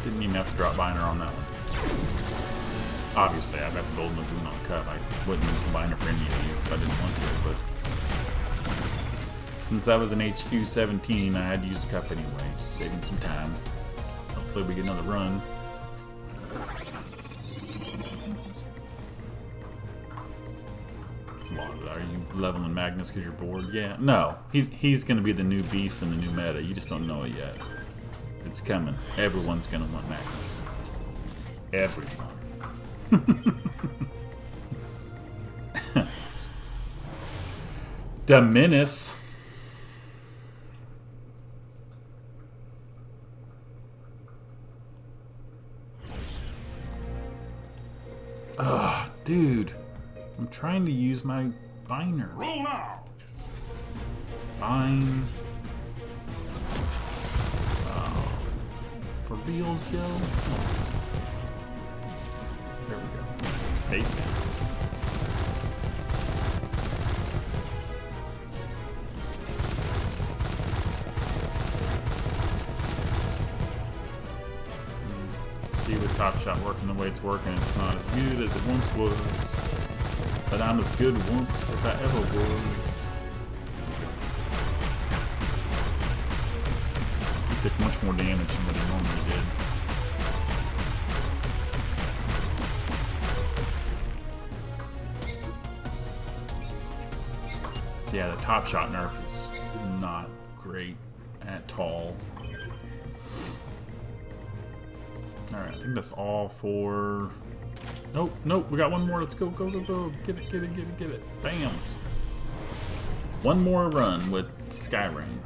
Didn't even have to drop Biner on that one. Obviously, I've got the Golden Lagoon on Cup. I wouldn't even combine it for any of these if I didn't want to, but since that was an HQ 17, I had to use the Cup anyway, just saving some time. Hopefully we get another run. Are you leveling Magnus because you're bored? Yeah. No. He's going to be the new beast in the new meta. You just don't know it yet. It's coming. Everyone's going to want Magnus. Everyone. Dominus. Ugh, dude. I'm trying to use my Biner. Roll out. Fine. For reals, Joe? There we go. Face down. See with Top Shot working the way it's working, it's not as good as it once was. But I'm as good once as I ever was. He took much more damage than what he normally did. Yeah, the Top Shot nerf is not great at all. Alright, I think that's all for... Nope, nope, we got one more. Let's go, go, go, go. Get it, get it, get it, get it. Bam! One more run with Skyrim.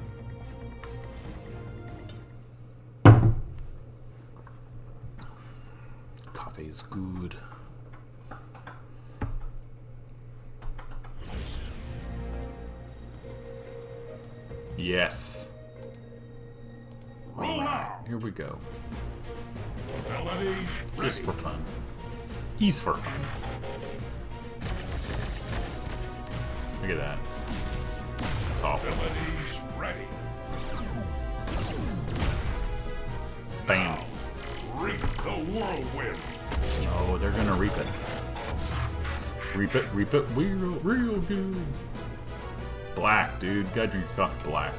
Coffee is good. Yes. Alright, here we go. Just for fun. He's for fun. Look at that. That's awful. Ready. Bam. Reap the whirlwind. Oh, they're gonna reap it. Reap it, real good. Black, dude. Gotta drink your coffee black.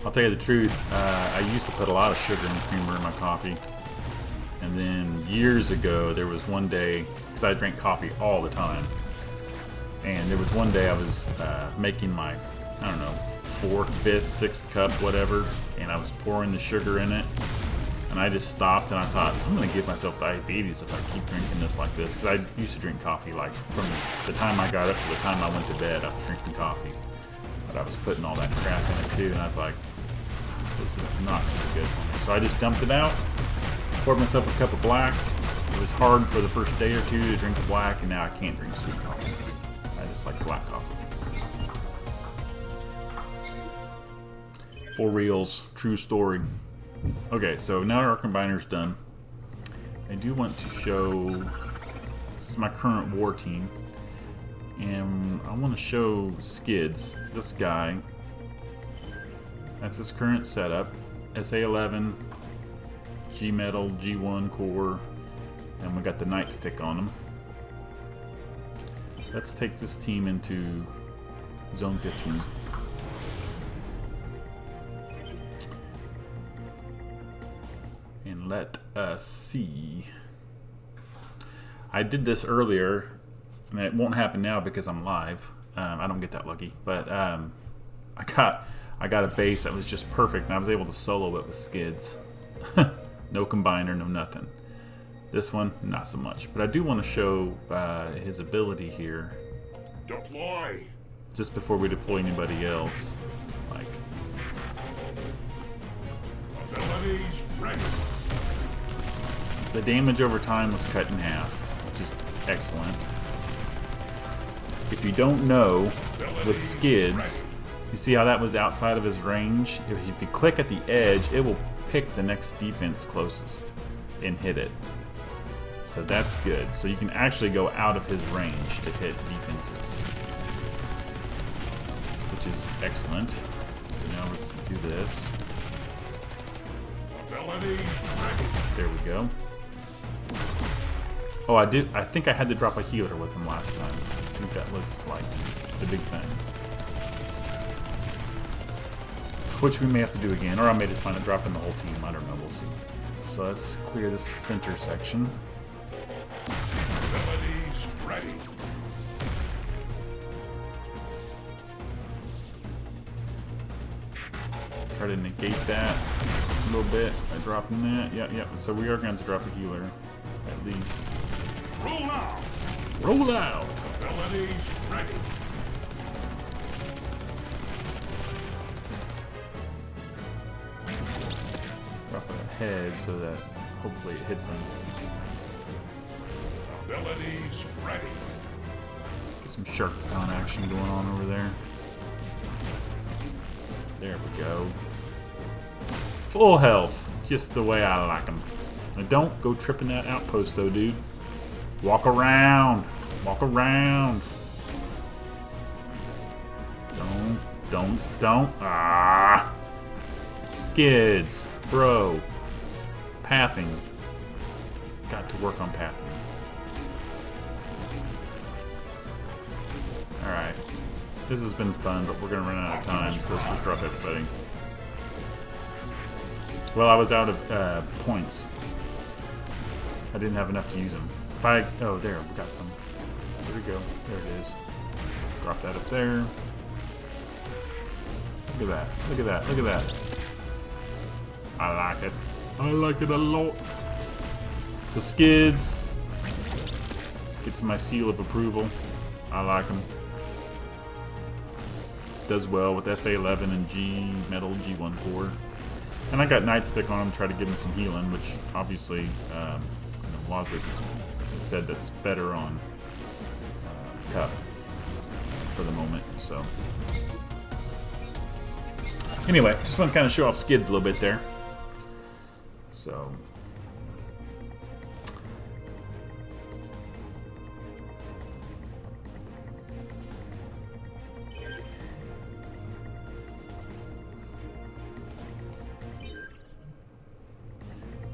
I'll tell you the truth, I used to put a lot of sugar and creamer in my coffee. And then years ago, there was one day, because I drank coffee all the time. And there was one day I was making my, I don't know, 4th, 5th, 6th cup, whatever. And I was pouring the sugar in it. And I just stopped and I thought, I'm going to give myself diabetes if I keep drinking this like this. Because I used to drink coffee like from the time I got up to the time I went to bed, I was drinking coffee. But I was putting all that crap in it too. And I was like, this is not going to be good for me. So I just dumped it out, poured myself a cup of black. It was hard for the first day or two to drink the black, and now I can't drink sweet coffee. I just like black coffee. For reals, true story. Okay, so now our combiner's done. I do want to show, this is my current war team, and I want to show Skids, this guy. That's his current setup. SA11, G-Metal, G1 core, and we got the nightstick on him. Let's take this team into Zone 15. And let us see. I did this earlier, and it won't happen now because I'm live. I don't get that lucky, but I got a base that was just perfect, and I was able to solo it with skids. No combiner, no nothing. This one, not so much. But I do want to show his ability here. Deploy. Just before we deploy anybody else. Like, Abilities ready. the damage over time was cut in half, which is excellent. If you don't know, with skids, you see how that was outside of his range? If you click at the edge, it will pick the next defense closest and hit it. So that's good. So you can actually go out of his range to hit defenses, which is excellent. So now let's do this. Abilities ready. There we go. Oh, I think I had to drop a healer with him last time. I think that was like the big thing. Which we may have to do again, or I may just find it dropping the whole team. I don't know, we'll see. So let's clear this center section. Abilities ready. Try to negate that a little bit by dropping that. Yeah. So we are going to have to drop a healer, at least. Roll out. Roll out! Abilities ready. Drop it ahead so that hopefully it hits him. Abilities ready. Get some shark gun action going on over there. There we go. Full health, just the way I like them. Now don't go tripping that outpost though, dude. Walk around. Walk around. Don't. Ah. Skids. Bro. Pathing. Got to work on pathing. Alright. This has been fun, but we're going to run out of time, so let's just drop everybody. Well, I was out of points. I didn't have enough to use them. Oh, there, we got some. There we go. There it is. Drop that up there. Look at that. Look at that. Look at that. I like it. I like it a lot. So skids. Gets my seal of approval. I like them. Does well with SA11 and G metal G1 core. And I got nightstick on him to try to give him some healing, which obviously Laws has said that's better on Cup for the moment. So anyway, just want to kind of show off skids a little bit there. So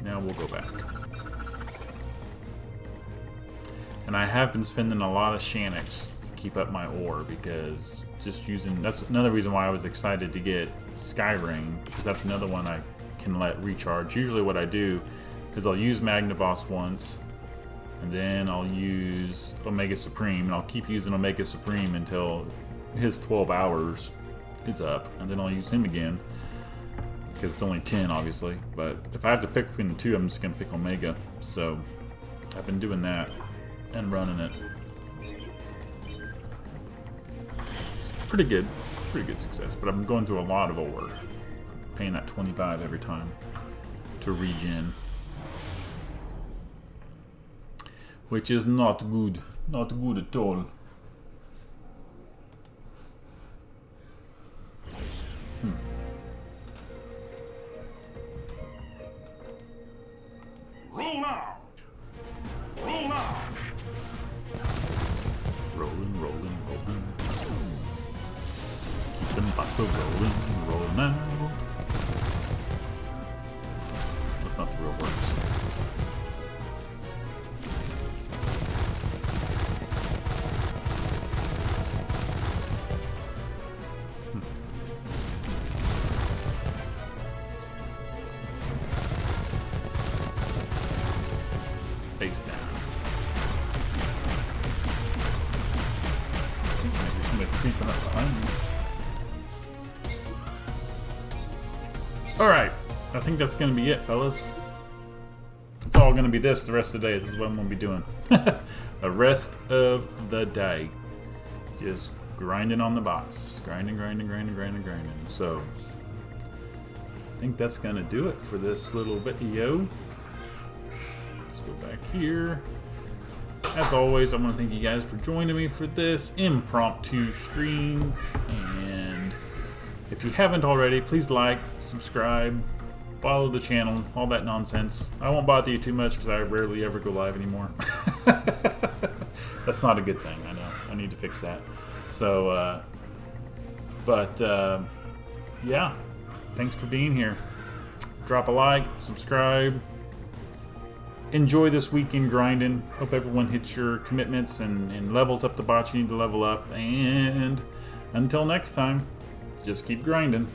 now we'll go back. And I have been spending a lot of Shannocks to keep up my ore, because just using, that's another reason why I was excited to get Skyring, because that's another one I can let recharge. Usually what I do is I'll use Magnavoss once, and then I'll use Omega Supreme, and I'll keep using Omega Supreme until his 12 hours is up, and then I'll use him again, because it's only 10 obviously. But if I have to pick between the two, I'm just going to pick Omega. So I've been doing that and running it. Pretty good success, but I'm going through a lot of ore. Paying that 25 every time to regen, which is not good. Not good at all. Roll out. Roll out. Rolling, rolling, rolling. Keep them bots rolling out. That's not the real words. Somebody creeping up behind me. Alright, I think that's going to be it, fellas. It's all going to be this the rest of the day. This is what I'm going to be doing. The rest of the day. Just grinding on the bots. Grinding. So, I think that's going to do it for this little video. Let's go back here. As always, I want to thank you guys for joining me for this impromptu stream. And if you haven't already, please like, subscribe, follow the channel, all that nonsense. I won't bother you too much because I rarely ever go live anymore. That's not a good thing, I know. I need to fix that. So, yeah. Thanks for being here. Drop a like, subscribe. Enjoy this weekend grinding. Hope everyone hits your commitments and levels up the bots you need to level up. And until next time, just keep grinding.